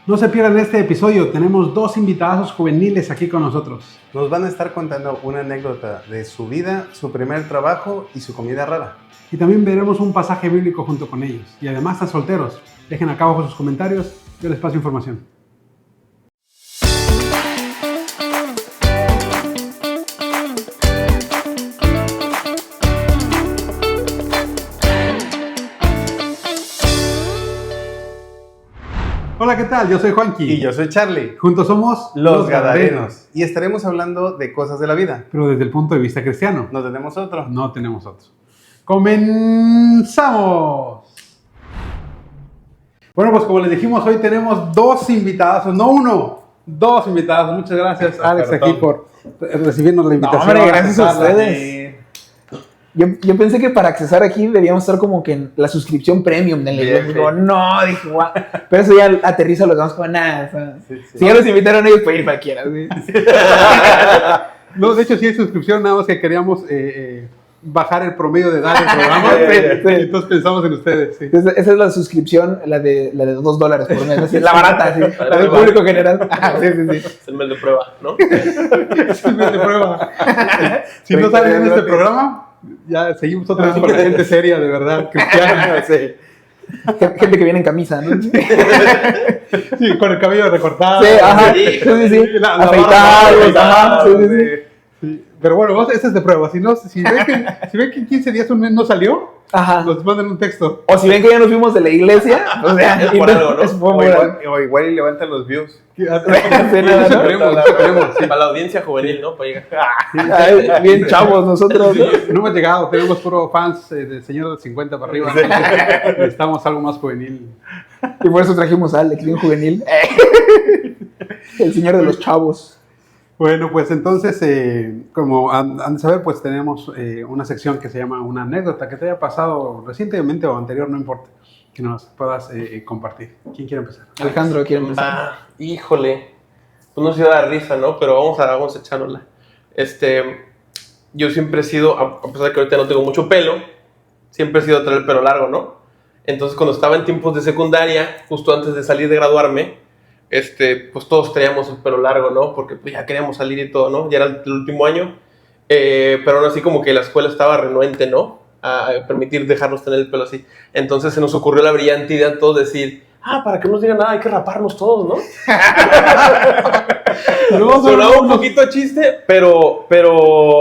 No se pierdan este episodio, tenemos 2 invitados juveniles aquí con nosotros. Nos van a estar contando una anécdota de su vida, su primer trabajo y su comida rara. Y también veremos un pasaje bíblico junto con ellos. Y además están solteros. Dejen acá abajo sus comentarios, yo les paso información. Hola, ¿qué tal? Yo soy Juanqui. Y yo soy Charlie. Juntos somos Los Gadarenos. Y estaremos hablando de cosas de la vida. Pero desde el punto de vista cristiano. ¿No tenemos otro? No tenemos otro. ¡Comenzamos! Bueno, pues como les dijimos, hoy tenemos 2 invitados, no uno, 2 invitados. Muchas gracias, Alex, aquí por recibirnos la invitación. No, hombre, gracias a ustedes. Yo pensé que para accesar aquí debíamos estar como que en la suscripción premium de la iglesia. Digo, no, dije, guau. Pero eso ya aterriza, los damos como nada. O sea, sí. Si ya los invitaron ellos, puede ir cualquiera. ¿Sí? No, de hecho sí hay suscripción, nada más que queríamos bajar el promedio de edad del programa. Sí. Entonces pensamos en ustedes. Sí. Esa es la suscripción, la de $2 por mes. Así, la barata, ¿sí? La del público general. Sí. Es el mes de prueba, ¿no? Es el mes de prueba. Si no salen en este programa, ya seguimos otra vez con la gente seria, de verdad, cristiana. Sí. Gente que viene en camisa, ¿no? Sí, con el cabello recortado. Sí, ajá. Sí. Afeitados, ajá. Sí. Pero bueno, esta es de prueba. Si ven que en 15 días, un mes no salió, ajá, nos mandan un texto. O si ven que ya nos fuimos de la iglesia, o sea, por algo, ¿no? O igual y levantan los views. Esperemos, sí. Para la audiencia juvenil, ¿no? Para llegar. Ay, bien chavos nosotros. No hemos llegado, tenemos puro fans del señor de 50 para arriba. Necesitamos algo más juvenil. Y por eso trajimos a Alex, bien juvenil. El señor de los chavos. Bueno, pues entonces, como han de saber, pues tenemos una sección que se llama una anécdota que te haya pasado recientemente o anterior, no importa, que nos puedas compartir. ¿Quién quiere empezar? Alejandro quiere empezar. Híjole, pues no se da risa, ¿no? Pero vamos a echárnosla. Yo siempre he sido, a pesar de que ahorita no tengo mucho pelo, siempre he sido traer el pelo largo, ¿no? Entonces cuando estaba en tiempos de secundaria, justo antes de salir de graduarme, pues todos teníamos el pelo largo, ¿no? Porque pues, ya queríamos salir y todo, ¿no? Ya era el último año, pero aún así como que la escuela estaba renuente, ¿no? A permitir dejarnos tener el pelo así. Entonces se nos ocurrió la brillante idea todos decir, para que no nos digan nada hay que raparnos todos, ¿no? Sonaba un poquito chiste, pero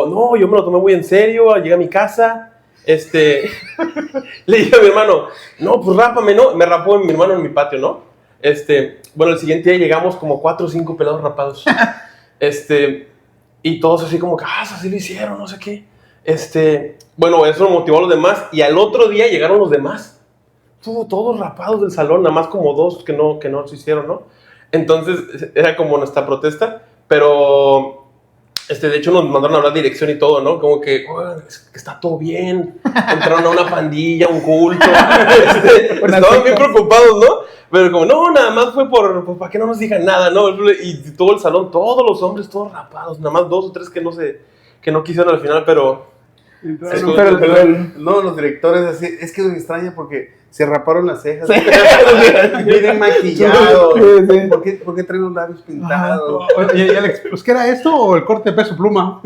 no, yo me lo tomé muy en serio. Llegué a mi casa, le dije a mi hermano, no, pues rápame, ¿no? Me rapó mi hermano en mi patio, ¿no? Bueno, el siguiente día llegamos como 4 o 5 pelados rapados. Y todos así como que, así lo hicieron, no sé qué. Bueno, eso motivó a los demás. Y al otro día llegaron los demás. Todos rapados del salón, nada más como 2 que no se hicieron, ¿no? Entonces, era como nuestra protesta. Pero, de hecho, nos mandaron a hablar de dirección y todo, ¿no? Como que está todo bien. Entraron a una pandilla, un culto. Estaban bien preocupados, ¿no? Pero como, no, nada más fue para que no nos digan nada, ¿no? Y todo el salón, todos los hombres, todos rapados. Nada más 2 o 3 que no quisieron al final, pero... No, los directores así, es que me extraña porque se raparon las cejas. Sí. Vienen maquillados. Sí. ¿Por qué traen los labios pintados? Oye, Alex, ¿pues qué era esto o el corte de peso pluma?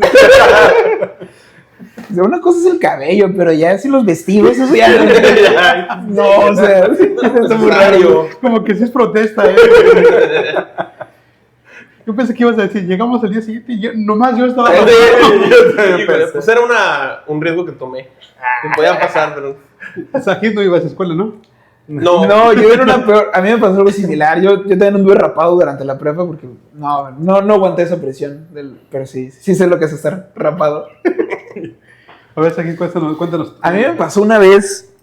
Una cosa es el cabello, pero ya si los vestidos, eso ya... No, o sea, es muy raro. Como que sí es protesta, Yo pensé que ibas a decir, llegamos al día siguiente y yo estaba... Pues era un riesgo que tomé. Que podía pasar, pero... O sea, aquí no ibas a escuela, ¿no? No, yo era una peor. A mí me pasó algo similar. Yo también anduve rapado durante la prepa porque no aguanté esa presión. Pero sí sé lo que es estar rapado. A ver, aquí cuéntanos. A mí me pasó una vez.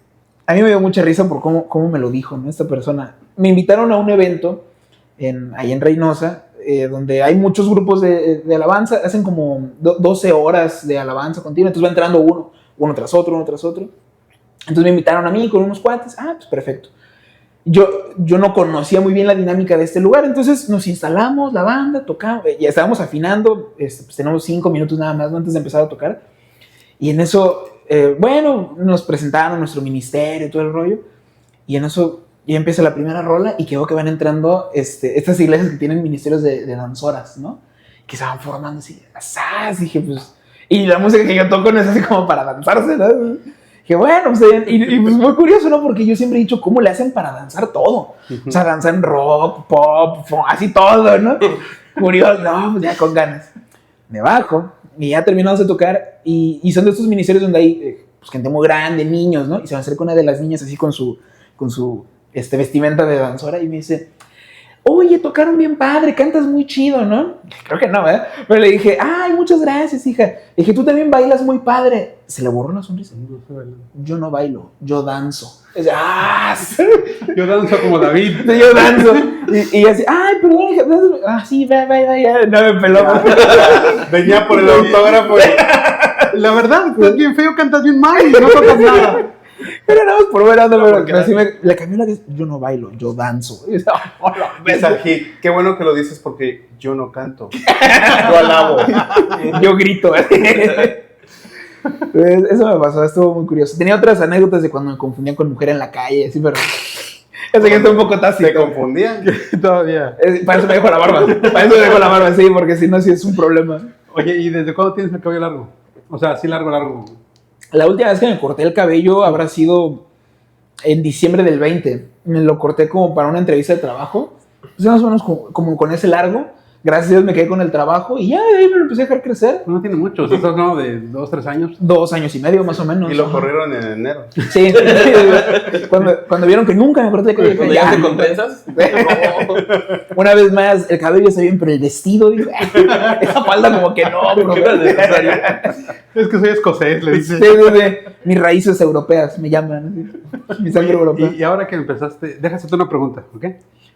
A mí me dio mucha risa por cómo me lo dijo, ¿no? Esta persona. Me invitaron a un evento ahí en Reynosa, donde hay muchos grupos de alabanza. Hacen como 12 horas de alabanza continua. Entonces va entrando uno tras otro. Entonces me invitaron a mí con unos cuates. Pues perfecto. Yo no conocía muy bien la dinámica de este lugar, entonces nos instalamos, la banda, tocamos, ya estábamos afinando, pues tenemos 5 minutos nada más, ¿no? Antes de empezar a tocar. Y en eso, nos presentaron nuestro ministerio y todo el rollo. Y en eso Y empieza la primera rola y que veo que van entrando estas iglesias que tienen ministerios de danzoras, ¿no? Que se van formando así, asás, dije, pues... Y la música que yo toco no es así como para danzarse, ¿no? Que bueno, pues, y pues muy curioso, ¿no? Porque yo siempre he dicho, ¿cómo le hacen para danzar todo? O sea, danzan rock, pop, así todo, ¿no? Curioso, no, pues ya con ganas. Me bajo y ya terminamos de tocar y son de estos ministerios donde hay pues, gente muy grande, niños, ¿no? Y se me acerca una de las niñas así con su vestimenta de danzora y me dice, oye, tocaron bien padre, cantas muy chido, ¿no? Creo que no, ¿eh? Pero le dije, ay, muchas gracias, hija. Le dije, tú también bailas muy padre. Se le borró la sonrisa. Yo no bailo, yo danzo. Dice, Yo danzo como David. Yo danzo. Y así, ay, perdón, hija. Sí, va. No me peló. Venía por el autógrafo. La verdad, estás bien feo, cantas bien mal y no tocas nada. Pero nada más por ver, pero así le cambió la... Yo no bailo, yo danzo. Y Saji, qué bueno que lo dices porque yo no canto. Yo alabo. Yo grito. Eso me pasó, estuvo muy curioso. Tenía otras anécdotas de cuando me confundían con mujer en la calle, así, pero... Ese que está un poco tácito. ¿Te confundían? Todavía. Para eso me dejo la barba. Sí, porque si no, sí es un problema. Oye, ¿y desde cuándo tienes el cabello largo? O sea, así largo. La última vez que me corté el cabello habrá sido en diciembre del 20. Me lo corté como para una entrevista de trabajo. Pues más o menos como con ese largo. Gracias a Dios me quedé con el trabajo y ya de ahí me lo empecé a dejar crecer. No tiene mucho, estás hablando de 2, 3 años. 2 años y medio más o menos. Y lo corrieron en enero. Sí. Cuando vieron que nunca me corté el cabello. ¿Cuando ya te compensas? Una vez más, el cabello está bien, pero el vestido, digo, esa falda como que no, bro. Es que soy escocés, le dice. Sí. Mis raíces europeas me llaman. Mi sangre europea. Y ahora que empezaste, déjame hacerte una pregunta, ¿ok?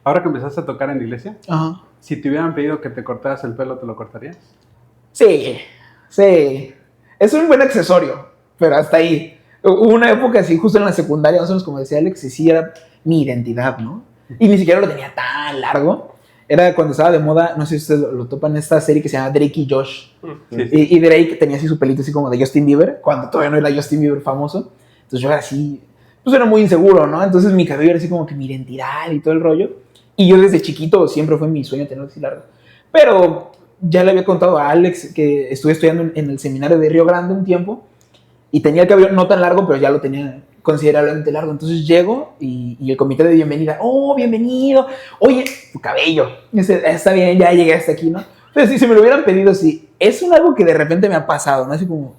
Ahora que empezaste a tocar en la iglesia, Ajá. si te hubieran pedido que te cortaras el pelo, ¿te lo cortarías? Sí. Es un buen accesorio, pero hasta ahí. Hubo una época así, justo en la secundaria, más o menos como decía Alex, y sí era mi identidad, ¿no? Y ni siquiera lo tenía tan largo. Era cuando estaba de moda, no sé si ustedes lo topan, esta serie que se llama Drake y Josh. Sí. Y Drake tenía así su pelito así como de Justin Bieber, cuando todavía no era Justin Bieber famoso. Entonces yo era así, pues era muy inseguro, ¿no? Entonces mi cabello era así como que mi identidad y todo el rollo. Y yo desde chiquito siempre fue mi sueño tenerlo así largo. Pero ya le había contado a Alex que estuve estudiando en el seminario de Río Grande un tiempo y tenía el cabello no tan largo, pero ya lo tenía considerablemente largo. Entonces llego y el comité de bienvenida, oh, bienvenido, oye, tu cabello. Y dice, está bien, ya llegué hasta aquí, ¿no? Entonces, si me lo hubieran pedido, sí, es algo que de repente me ha pasado, ¿no? Así como,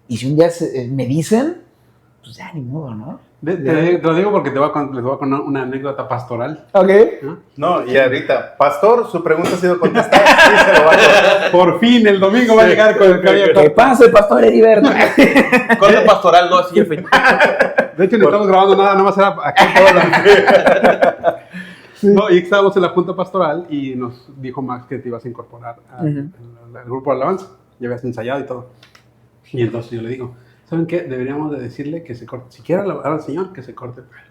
y si un día me dicen, pues ya ni modo, ¿no? Te lo digo porque les voy a contar una anécdota pastoral. Ok. ¿No? No, y ahorita, pastor, su pregunta ha sido contestada. Sí, se lo va a contar. Por fin, el domingo va a llegar con el cabello ¿Qué corto. pasa, pastor Heriberto? Corte pastoral, no así el feito. De hecho, ni estamos grabando nada más era aquí toda la... No, y estábamos en la junta pastoral y nos dijo Max que te ibas a incorporar al grupo de alabanza. Ya habías ensayado y todo. Y entonces yo le digo, ¿saben qué? Deberíamos de decirle que se corte. Si quiere alabar al Señor, que se corte el pelo.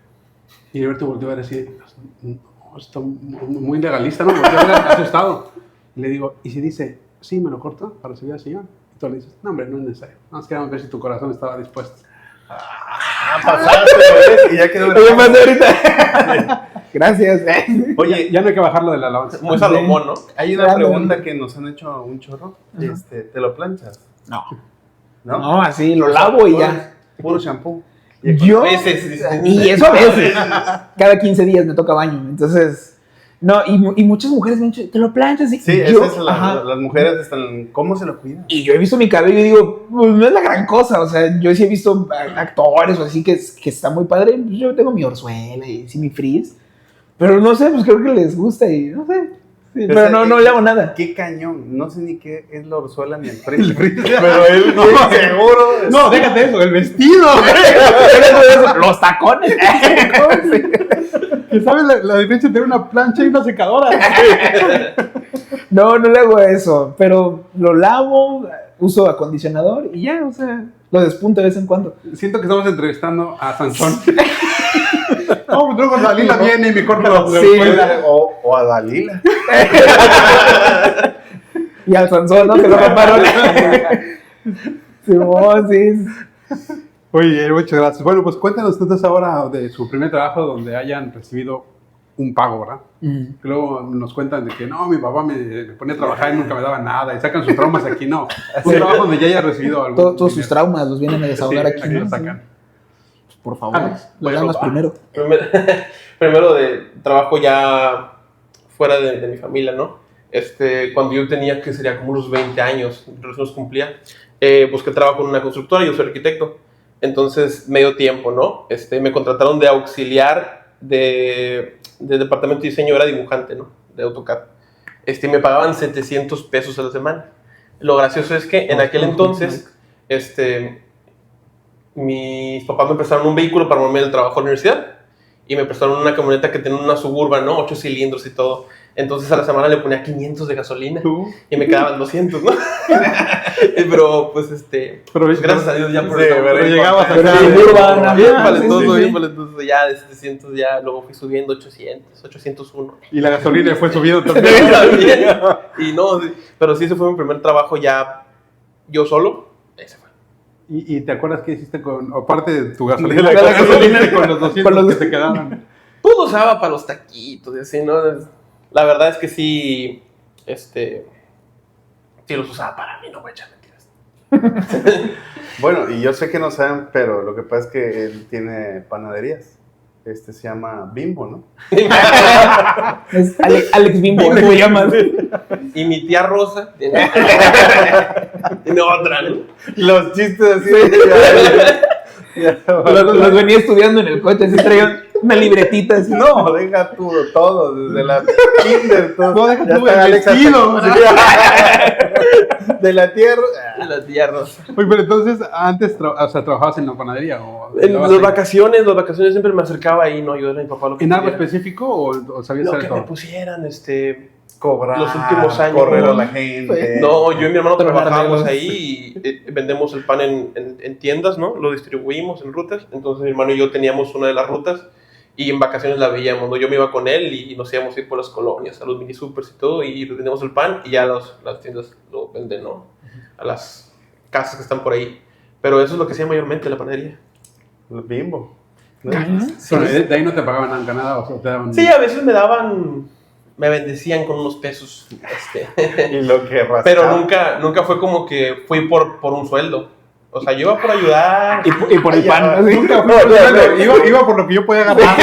Y Heriberto volvió a decir, no, está muy legalista, ¿no? Volvió a ver asustado. Y le digo, ¿y si dice, sí, me lo corto para recibir al Señor? Y tú le dices, no, hombre, no es necesario. Vamos a ver si tu corazón estaba dispuesto. Pasaste, y ya quedó. Oye, pasé ahorita. Gracias. Oye, Ya no hay que bajarlo de la alabanza. Muy Salomón, ¿no? hay una pregunta que nos han hecho un chorro. ¿Te lo planchas? No. ¿No? No, así lo lavo y ya. Puro shampoo. Yo. Veces. Y eso a veces. Cada 15 días me toca baño. Entonces. No, y muchas mujeres me han dicho, ¿te lo planchas? Y Sí, yo, esa es las mujeres están. ¿Cómo se lo cuidan? Y yo he visto mi cabello y digo, pues no es la gran cosa. O sea, yo sí he visto actores o así que está muy padre. Pues yo tengo mi orzuela y sí mi frizz. Pero no sé, pues creo que les gusta y no sé. Sí, pero no le hago nada. Qué cañón. No sé ni qué es la orzuela ni el frizz. Pero él no, seguro. No, déjate eso, el vestido. Los tacones. ¿Que sabes la diferencia entre una plancha y una secadora? No le hago eso. Pero lo lavo, uso acondicionador y ya, o sea, lo despunto de vez en cuando. Siento que estamos entrevistando a Sansón. No, pues luego Dalila viene y me corta la Sí. O a Dalila. Y al Sansón, ¿no? Que lo raparon. Sí. Oye, muchas gracias. Bueno, pues cuéntanos entonces ahora de su primer trabajo donde hayan recibido un pago, ¿verdad? Luego nos cuentan de que no, mi papá me ponía a trabajar y nunca me daba nada y sacan sus traumas aquí, no. Un trabajo donde ya haya recibido algo. Todos sus traumas los vienen a desahogar aquí, aquí ¿no? los sacan. Pues, por favor, Alex, las damas primero. Primero de trabajo ya fuera de mi familia, ¿no? Cuando yo tenía, que sería como unos 20 años, recién los cumplía, busqué trabajo en una constructora, yo soy arquitecto, entonces medio tiempo, ¿no? Me contrataron de auxiliar de departamento de diseño, era dibujante, ¿no? De AutoCAD. Me pagaban 700 pesos a la semana. Lo gracioso es que en aquel entonces, mis papás me prestaron un vehículo para moverme del trabajo a la universidad y me prestaron una camioneta que tenía una Suburban, ¿no? 8 cilindros y todo. Entonces a la semana le ponía 500 de gasolina y me quedaban 200, ¿no? Pero pues Pero, gracias a Dios ya por sí, eso. pero llegabas a Pero acá. Suburban, Bien ajá, valentoso, sí. bien valentoso. Ya de 700 ya luego fui subiendo 800, 801. Y la gasolina fue subiendo también. Y no, sí, pero sí, ese fue mi primer trabajo ya yo solo. Ese fue. ¿Y te acuerdas qué hiciste con, aparte de tu gasolina, La ¿qué gasolina. hiciste con los 200 Con los- que te quedaban? Pues lo usaba para los taquitos y así, ¿no? La verdad es que sí, sí los usaba para mí, no voy a echar mentiras. Bueno, y yo sé que no saben, pero lo que pasa es que él tiene panaderías. Se llama Bimbo, ¿no? Es Alex Bimbo, ¿cómo se llama? Y mi tía Rosa tiene otra, ¿no? Los chistes así. Los venía estudiando en el coche, así traían una libretita así. No, deja tú todo, desde la kinder, todo. No, deja Ya tú está el Alex vestido. de la tierra. La tía Rosa. Oye, pero entonces, antes, ¿trabajabas en la panadería? O En andabas las ahí? vacaciones siempre me acercaba ahí, no ayudar a mi papá lo que ¿En algo pudiera. específico o sabías Lo hacer que me todo? pusieran, Cobrar, los últimos años. correr a la gente. No, yo y mi hermano Tronar trabajamos dedos. ahí y vendemos el pan en tiendas, ¿no? Lo distribuimos en rutas. Entonces mi hermano y yo teníamos una de las rutas y en vacaciones la veíamos, ¿no? Yo me iba con él y nos íbamos a ir por las colonias, a los mini supers y todo, y vendemos el pan y ya las tiendas lo venden, ¿no? A las casas que están por ahí. Pero eso es lo que hacía mayormente la panadería. Los Bimbo. ¿no? Pero de ahí no te pagaban nada, o sea, te daban... Sí, a veces me bendecían con unos pesos, Y lo que rascaba. pero nunca fue como que fui por un sueldo. O sea, yo iba por ayudar, Y por el Ay, pan, ya. así. Nunca fue por sueldo, iba por lo que yo podía ganar.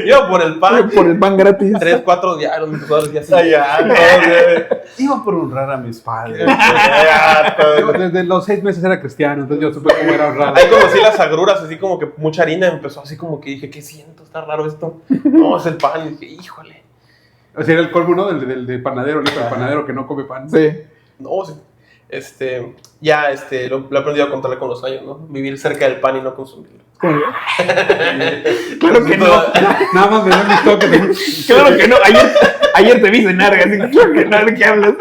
iba por el pan, Por el pan gratis. 3, 4 diarios, me tocaba los días. Ay, ya, no, güey. Iba por honrar a mis padres. Ya, Yo todo. desde los 6 meses era cristiano, entonces yo supe cómo era honrar. Ahí conocí las agruras, así como que mucha harina, empezó así como que dije, ¿qué siento? Está raro esto. No, es el pan, y dije, híjole. O sea, era el colmo, ¿no? Del panadero, el hijo del panadero que no come pan. Sí. No, sí. Ya lo he aprendido a controlar con los años, ¿no? Vivir cerca del pan y no consumirlo. Claro que no. Nada más me dio mis toques. Claro que no. Ayer te vi cenar, así que claro que no, ¿de qué hablas?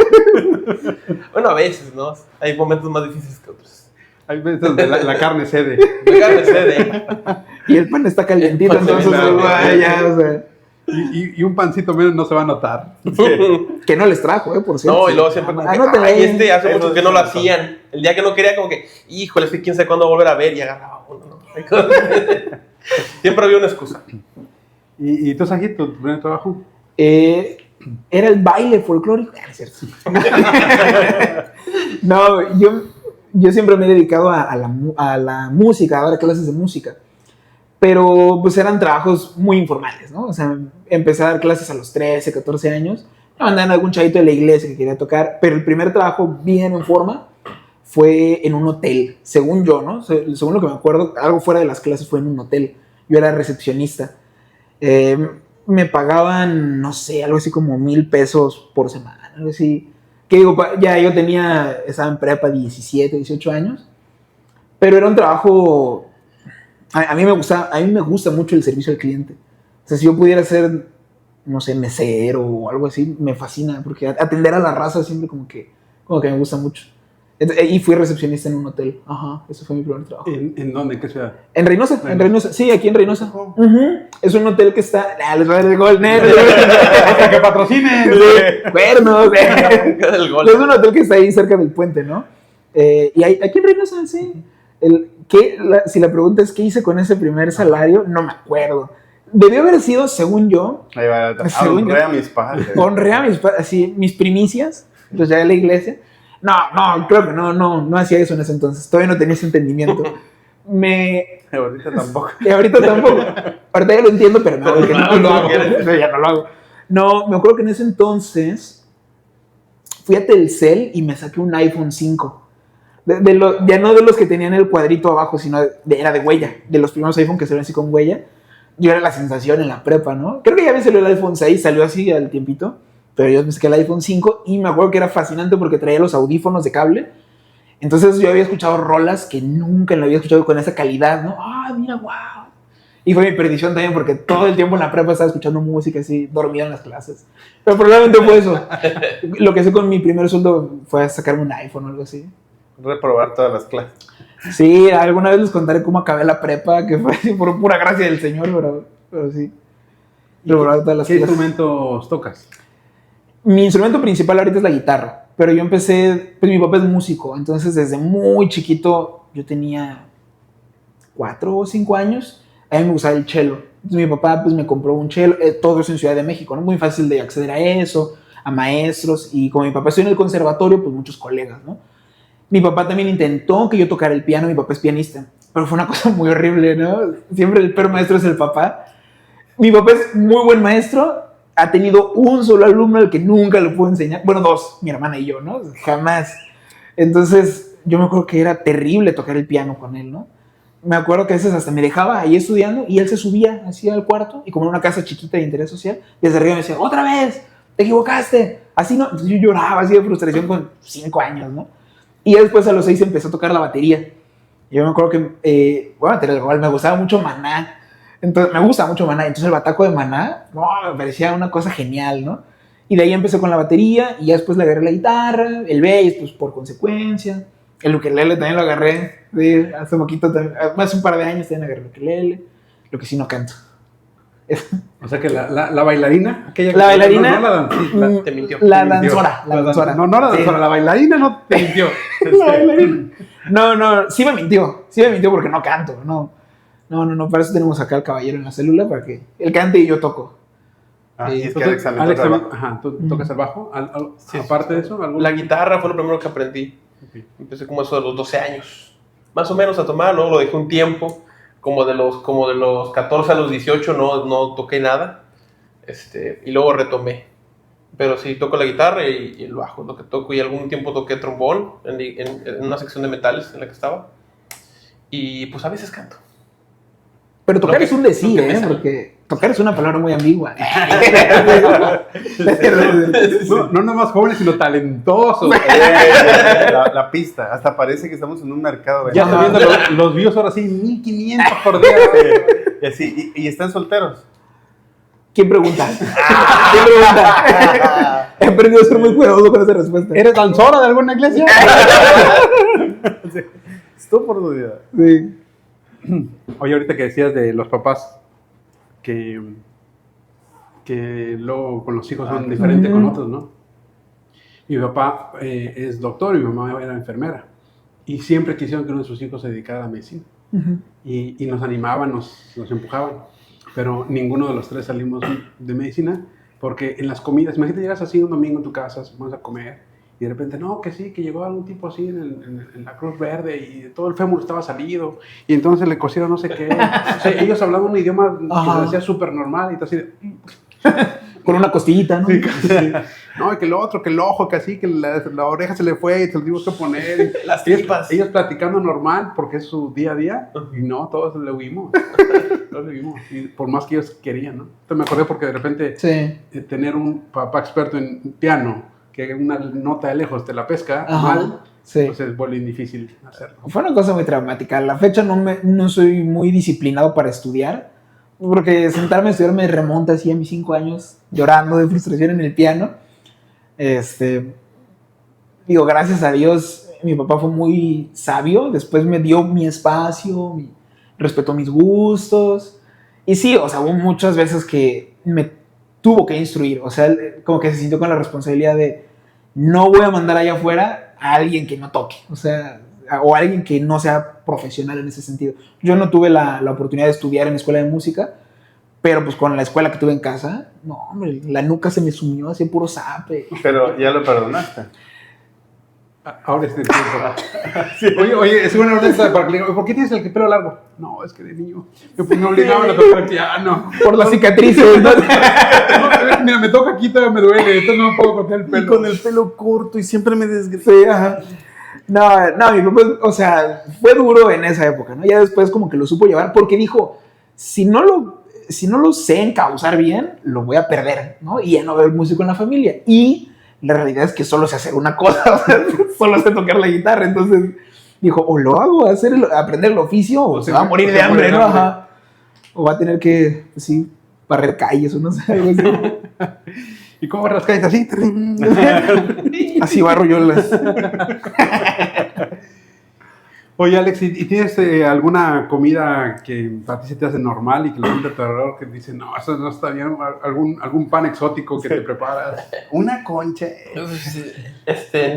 Bueno, a veces, ¿no? Hay momentos más difíciles que otros. Hay veces donde la carne cede. Venga, me cede. Y el pan está calientito, El pan entonces, está vaya, o sea. Y un pancito menos no se va a notar. Que no les trajo, por cierto. No, y luego siempre como que, Anótenle ay, ahí. hace Eso mucho que sí no lo me pasó. hacían. El día que no quería, como que, híjole, es que quién sabe cuándo volver a ver, y agarraba uno, ¿no? Siempre había una excusa. ¿Y tú, Saji, tu primer trabajo? Era el baile folclórico. Ah, no es cierto. No, yo siempre me he dedicado a la música, a dar clases de música. Pero pues eran trabajos muy informales, ¿no? O sea, empecé a dar clases a los 13, 14 años. Me mandaban algún chavito de la iglesia que quería tocar. Pero el primer trabajo bien en forma fue en un hotel, según yo, ¿no? Según lo que me acuerdo, algo fuera de las clases fue en un hotel. Yo era recepcionista. Me pagaban, no sé, algo así como 1,000 pesos por semana, algo así. Que digo, ya yo estaba en prepa 17, 18 años, pero era un trabajo, a mí me gusta mucho el servicio al cliente. O sea, si yo pudiera ser, no sé, mesero o algo así, me fascina, porque atender a la raza siempre como que me gusta mucho. Y fui recepcionista en un hotel. Ajá, ese fue mi primer trabajo. ¿En dónde? ¿En qué ciudad? En Reynosa, sí, aquí en Reynosa. Es un hotel que está. Les va a dar el gol, negro. ¡Que patrocinen! Cuernos. Del gol. Es un hotel que está ahí cerca del puente, ¿no? Y aquí en Reynosa, sí. Si la pregunta es ¿qué hice con ese primer salario? No me acuerdo. Debió haber sido, según yo, Ahí va, honré a mis padres. honré a así, mis primicias, pues ya de la iglesia. No, creo que no hacía eso en ese entonces. Todavía no tenía ese entendimiento. Ahorita tampoco. Y ahorita tampoco. Ahorita ya lo entiendo, pero no, porque no lo hago. No, ya no lo hago. No, me acuerdo que en ese entonces fui a Telcel y me saqué un iPhone 5. Ya no de los que tenían el cuadrito abajo, sino era de huella. De los primeros iPhone que se ven así con huella. Yo era la sensación en la prepa, ¿no? Creo que ya me salió el iPhone 6, salió así al tiempito. Pero yo me saqué el iPhone 5 y me acuerdo que era fascinante porque traía los audífonos de cable. Entonces yo había escuchado rolas que nunca lo había escuchado con esa calidad, ¿no? ¡Ah, mira, wow! Y fue mi perdición también porque todo el tiempo en la prepa estaba escuchando música así, dormida en las clases. Pero probablemente fue eso. Lo que hice con mi primer sueldo fue sacarme un iPhone o algo así. Reprobar todas las clases. Sí, alguna vez les contaré cómo acabé la prepa, que fue así por pura gracia del Señor, pero sí. Reprobar todas las ¿Qué clases. instrumentos tocas? Mi instrumento principal ahorita es la guitarra, pero yo empecé, pues mi papá es músico, entonces desde muy chiquito, yo tenía 4 o 5 años, a mí me gustaba el cello. Entonces mi papá pues me compró un cello, todo eso en Ciudad de México, ¿no? Muy fácil de acceder a eso, a maestros, y como mi papá estuvo en el conservatorio, pues muchos colegas, ¿no? Mi papá también intentó que yo tocara el piano, mi papá es pianista, pero fue una cosa muy horrible, ¿no? Siempre el peor maestro es el papá. Mi papá es muy buen maestro, ha tenido un solo alumno al que nunca le puedo enseñar. Bueno, 2, mi hermana y yo, ¿no? Jamás. Entonces, yo me acuerdo que era terrible tocar el piano con él, ¿no? Me acuerdo que a veces hasta me dejaba ahí estudiando y él se subía así al cuarto y como en una casa chiquita de interés social, desde arriba me decía, ¡otra vez! ¡Te equivocaste! Así no. Entonces yo lloraba así de frustración con 5 años, ¿no? Y ya después a los 6 empezó a tocar la batería. Y yo me acuerdo que, me gustaba mucho Maná. Entonces, me gusta mucho Maná. Entonces el bataco de Maná, me parecía una cosa genial, ¿no? Y de ahí empecé con la batería y ya después le agarré la guitarra, el bass, pues por consecuencia. El ukelele también lo agarré, sí, hace poquito, hace un par de años también agarré el ukelele. Lo que sí no canto. O sea que la bailarina, aquella que La bailarina, no la Te mintió. la danzora. No, la danzora, Sí. la bailarina no te mintió. La bailarina. No, sí me mintió porque no canto, no, para eso tenemos acá al caballero en la célula, para que él cante y yo toco. Y es que Entonces, Alex también toca el bajo. ajá, ¿tú tocas el bajo? Sí, Aparte de eso, La guitarra fue lo primero que aprendí. Ok. Empecé como eso de los 12 años. Más o menos a tomar, luego lo dejé un tiempo. Como de los 14 a los 18 no toqué nada. Y luego retomé. Pero sí, toco la guitarra y el bajo, lo que toco. Y algún tiempo toqué trombón en una sección de metales en la que estaba. Y pues a veces canto. Pero tocar Lo que- es un decir, lo que me sale. porque tocar es una palabra muy ambigua. No nada más jóvenes, sino talentosos. La pista. Hasta parece que estamos en un mercado. Ya está viendo los views ahora sí, 1500 por día. Y así, y están solteros. ¿Quién pregunta? ¿Quién pregunta? He aprendido a ser muy cuidadoso con esa respuesta. ¿Eres danzora de alguna iglesia? Es tu oportunidad. Sí. Oye, ahorita que decías de los papás que luego con los hijos son diferentes con otros, ¿no? Mi papá es doctor y mi mamá era enfermera. Y siempre quisieron que uno de sus hijos se dedicara a la medicina. Y nos animaban, nos empujaban. Pero ninguno de los tres salimos de medicina porque en las comidas, imagínate, llegas así un domingo en tu casa, vamos a comer, y de repente, no, que sí, que llegó algún tipo así en la Cruz Verde y todo el fémur estaba salido, y entonces le cosieron no sé qué. O sea, ellos hablaban un idioma que Ajá. se decía súper normal, y tú así de, Con una costillita, ¿no? sí, no, y que el otro, que el ojo, que así, que la oreja se le fue y se lo tuvimos que poner. Y Las ellos, tripas. ellos platicando normal porque es su día a día, y no, todos le huimos. Todos le huimos, y por más que ellos querían, ¿no? Entonces me acordé porque de repente Sí. tener un papá experto en piano, que una nota de lejos te la pesca Ajá. mal, Sí. entonces vuelve difícil hacerlo. Fue una cosa muy traumática. A la fecha no soy muy disciplinado para estudiar, porque sentarme a estudiar me remonta así a mis 5 años llorando de frustración en el piano. Digo, gracias a Dios, mi papá fue muy sabio, después me dio mi espacio, respetó mis gustos. Y sí, o sea, hubo muchas veces que me tuvo que instruir, o sea, como que se sintió con la responsabilidad de no voy a mandar allá afuera a alguien que no toque, o sea, o a alguien que no sea profesional en ese sentido. Yo no tuve la oportunidad de estudiar en escuela de música, pero pues con la escuela que tuve en casa, no, hombre, la nuca se me sumió así puro zape. Pero ya lo perdonaste. Ahora es el tiempo. Oye, es una orden para que le diga, ¿por qué tienes el pelo largo? No, es que de niño me obligaban a tocar el piano. Por las cicatrices, ¿no? No, mira, me toca aquí, todavía me duele, entonces no me puedo cortar el pelo. Y con el pelo corto y siempre me desgreñé. Sí, ajá. No, mi papá, o sea, fue duro en esa época, ¿no? Ya después como que lo supo llevar porque dijo, si no lo sé encauzar bien, lo voy a perder, ¿no? Y ya no veo el músico en la familia. Y la realidad es que solo sé hacer una cosa, o sea, solo sé tocar la guitarra. Entonces dijo, o lo hago, aprender el oficio, o se va a morir de hambre, ¿no? Ajá. O va a tener que, pues, sí, barrer calles o no sé, algo así. ¿Y cómo barras calles así? Así barro yo las... Oye, Alex, ¿y tienes alguna comida que para ti se te hace normal y que lo siente terror, que dices, no, eso no está bien? ¿Algún pan exótico que te preparas? Una concha.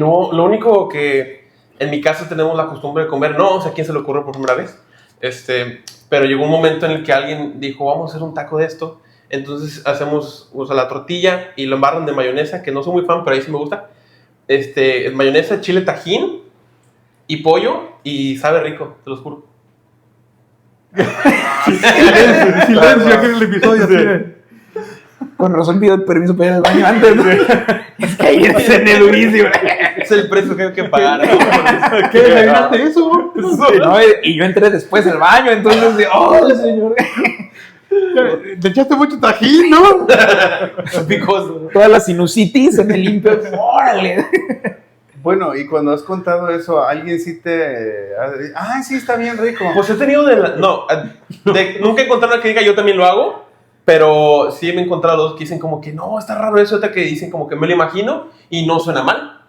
No, lo único que en mi casa tenemos la costumbre de comer, no, o sea, ¿quién se le ocurrió por primera vez? Pero llegó un momento en el que alguien dijo, vamos a hacer un taco de esto. Entonces hacemos, o sea, la tortilla y lo embarran de mayonesa, que no soy muy fan, pero ahí sí me gusta. Mayonesa, chile tajín y pollo, y sabe rico, te lo juro. Silencio, que es el episodio así. Con razón pido permiso para ir al baño antes, ¿no? Es que ayer cené durísimo. Es el precio que hay que pagar. ¿Qué? ¿Desayunaste eso? No, y yo entré después al baño, entonces, ¡oh, señor! Te echaste mucho tajín, ¿no? Picoso. Toda la sinusitis en el limpio. ¡Órale! Bueno, y cuando has contado eso, alguien sí te... Ah, sí, está bien rico. Pues he tenido nunca he encontrado una que diga yo también lo hago, pero sí me he encontrado dos que dicen como que no, está raro eso, otra que dicen como que me lo imagino y no suena mal.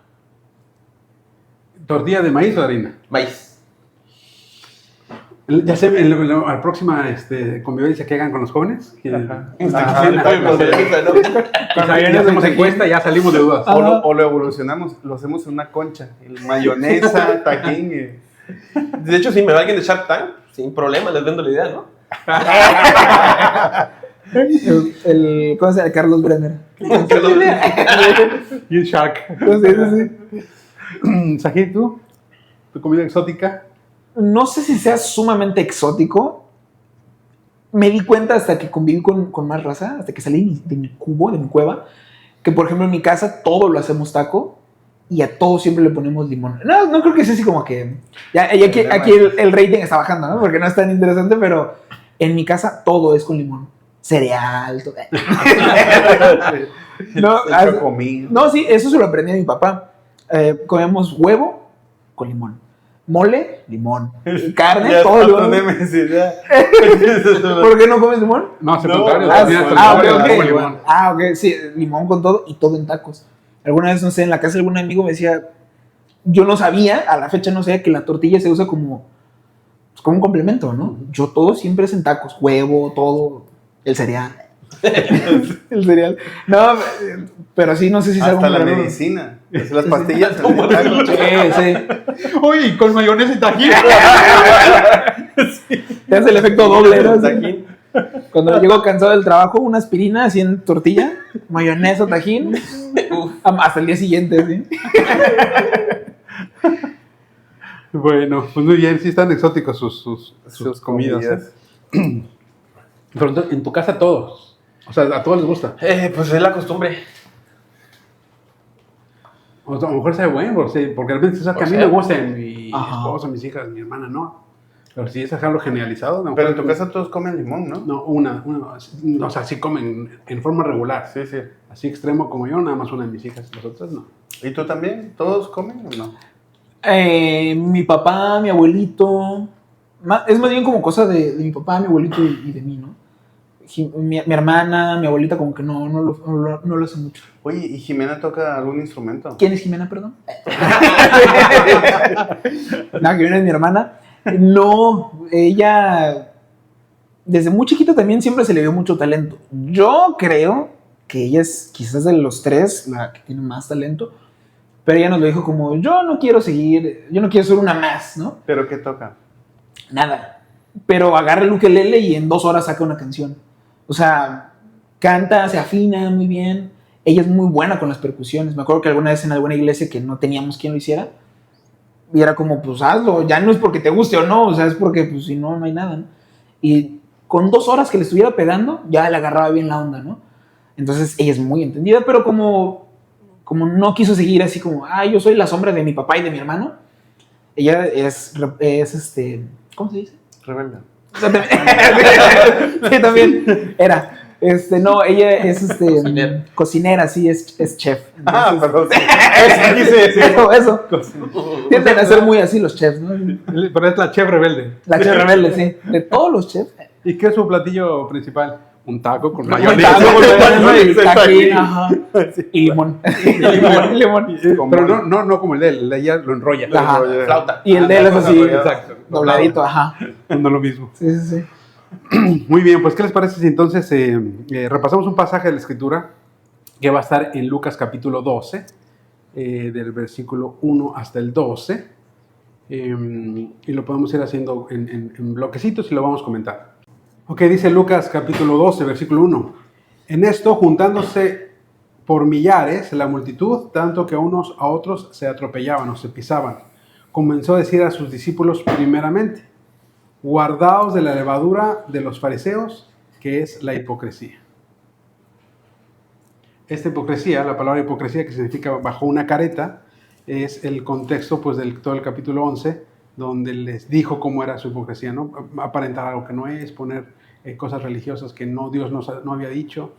¿Tortilla de maíz o de harina? Maíz. Ya sé, en la próxima convivencia que hagan con los jóvenes. Ajá. Cuando ya hacemos encuesta, ya salimos de dudas. O lo evolucionamos, lo hacemos en una concha. El mayonesa, tajín. De hecho, si me va alguien de Shark Tank, sin problema, les vendo la idea, ¿no? ¿Cómo se llama? Carlos Brenner. Y el Shark. Sí. Sajid, ¿tú? ¿Tu comida exótica? No sé si sea sumamente exótico. Me di cuenta hasta que conviví con más raza, hasta que salí de mi cubo, de mi cueva, que por ejemplo en mi casa todo lo hacemos taco y a todo siempre le ponemos limón. No creo que sea así como que... Aquí el rating está bajando, ¿no? Porque no es tan interesante, pero en mi casa todo es con limón. Cereal, todo. No, sí, eso se lo aprendí a mi papá. Comemos huevo con limón. Mole, limón. Carne, todo limón. ¿Por qué no comes limón? No, al contrario. Ok. Sí, limón con todo y todo en tacos. Alguna vez, no sé, en la casa de algún amigo me decía, yo no sabía, a la fecha no sabía que la tortilla se usa como un complemento, ¿no? Yo todo siempre es en tacos, huevo, todo, el cereal. El cereal. No, pero sí, no sé si es algo... Hasta la medicina. Las pastillas. Sí. Oye, y con mayonesa y tajín. Te hace el efecto doble, ¿no? Cuando llego cansado del trabajo, una aspirina así en tortilla, mayonesa, tajín, hasta el día siguiente, ¿sí? Bueno, pues muy bien, sí están exóticos sus comidas. Pero en tu casa todos. O sea, a todos les gusta. Pues es la costumbre. O sea, a lo mejor sabe bueno, porque de repente, o sea, que a mí me gusta mi esposa, mis hijas, mi hermana, no. Pero si es dejarlo generalizado. No, pero en tu casa todos comen limón, ¿no? No, o sea, sí comen en forma regular. Sí, sí. Así extremo como yo, nada más una de mis hijas, las otras no. ¿Y tú también? ¿Todos comen o no? Mi papá, mi abuelito. Es más bien como cosa de mi papá, mi abuelito y de mí, ¿no? Mi hermana, mi abuelita, como que no lo hace mucho. Oye, ¿y Jimena toca algún instrumento? ¿Quién es Jimena, perdón? No, Jimena es mi hermana. No, ella desde muy chiquita también siempre se le vio mucho talento. Yo creo que ella es quizás de los tres la que tiene más talento, pero ella nos lo dijo como, yo no quiero ser una más, ¿no? ¿Pero qué toca? nada. Pero agarra el ukelele y en 2 horas saca una canción. O sea, canta, se afina muy bien. Ella es muy buena con las percusiones. Me acuerdo que alguna vez en alguna iglesia que no teníamos quien lo hiciera, y era como, pues hazlo, ya no es porque te guste o no, o sea, es porque pues si no, no hay nada, ¿no? Y con 2 horas que le estuviera pegando, ya le agarraba bien la onda, ¿no? Entonces ella es muy entendida, pero como no quiso seguir así como, yo soy la sombra de mi papá y de mi hermano, ella es ¿cómo se dice? Rebelde. Sí, también era. No, ella es cocinera, sí, es chef. Entonces, Perdón. eso. Tienden a ser muy así los chefs, ¿no? Pero es la chef rebelde. La chef rebelde, sí. De todos los chefs. ¿Y qué es su platillo principal? Un taco con Un mayonesa. taco con mayonesa y Está tajín, aquí. ajá. Y limón. Limón. Pero no como el de él, el de ella lo enrolla. Ajá. Flauta. Y el de él es así, Exacto. dobladito, ajá. No lo mismo. Sí. Muy bien, pues ¿qué les parece si entonces repasamos un pasaje de la Escritura que va a estar en Lucas capítulo 12, del versículo 1 hasta el 12, y lo podemos ir haciendo en bloquecitos y lo vamos a comentar. Ok, dice Lucas capítulo 12, versículo 1. En esto, juntándose por millares la multitud, tanto que unos a otros se atropellaban o se pisaban, comenzó a decir a sus discípulos primeramente: guardaos de la levadura de los fariseos, que es la hipocresía. Esta hipocresía, la palabra hipocresía, que significa bajo una careta, es el contexto pues del todo el capítulo 11, donde les dijo cómo era su hipocresía, ¿no? Aparentar algo que no es, poner cosas religiosas que Dios no había dicho.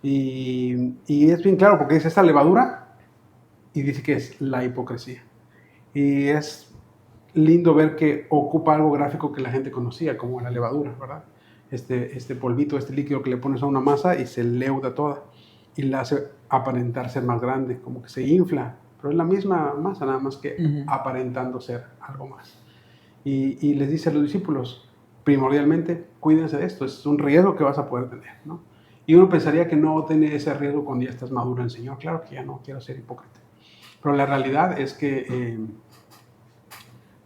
Y es bien claro, porque dice esta levadura y dice que es la hipocresía. Y es lindo ver que ocupa algo gráfico que la gente conocía, como la levadura, ¿verdad? Este polvito, este líquido que le pones a una masa y se leuda toda y la hace aparentar ser más grande, como que se infla, pero es la misma masa, nada más que aparentando ser algo más. Y les dice a los discípulos, primordialmente, cuídense de esto, es un riesgo que vas a poder tener, ¿no? Y uno pensaría que no tiene ese riesgo cuando ya estás maduro en el Señor. Claro que ya no quiero ser hipócrita, pero la realidad es que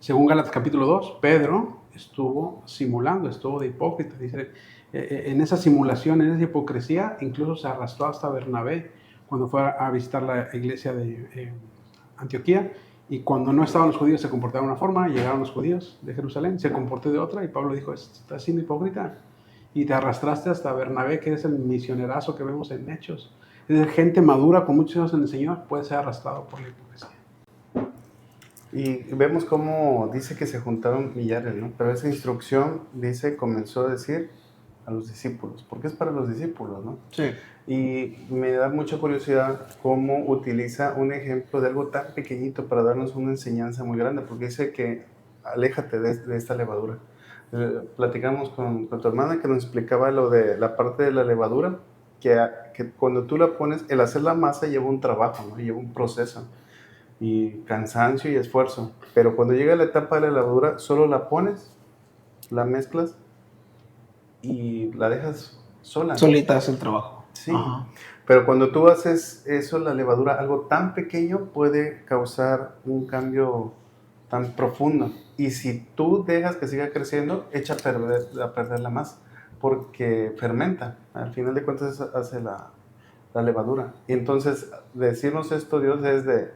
según Gálatas capítulo 2, Pedro estuvo simulando, estuvo de hipócrita. Dice, en esa simulación, en esa hipocresía, incluso se arrastró hasta Bernabé cuando fue a visitar la iglesia de Antioquía. Y cuando no estaban los judíos se comportaba de una forma, llegaron los judíos de Jerusalén, se comportó de otra, y Pablo dijo, estás siendo hipócrita. Y te arrastraste hasta Bernabé, que es el misionerazo que vemos en Hechos. Es decir, gente madura con muchos años en el Señor puede ser arrastrado por la hipocresía. Y vemos cómo dice que se juntaron millares, ¿no? Pero esa instrucción, dice, comenzó a decir a los discípulos, porque es para los discípulos, ¿no? Sí. Y me da mucha curiosidad cómo utiliza un ejemplo de algo tan pequeñito para darnos una enseñanza muy grande, porque dice que aléjate de esta levadura. Platicamos con tu hermana que nos explicaba lo de la parte de la levadura, que cuando tú la pones, el hacer la masa lleva un trabajo, ¿no? Lleva un proceso y cansancio y esfuerzo, pero cuando llega la etapa de la levadura, solo la pones, la mezclas y la dejas sola, ¿no? Solita hace el trabajo. Sí. Ajá. Pero cuando tú haces eso, la levadura, algo tan pequeño puede causar un cambio tan profundo. Y si tú dejas que siga creciendo, echa a perder la masa, porque fermenta. Al final de cuentas hace la levadura. Y entonces, decirnos esto, Dios, es de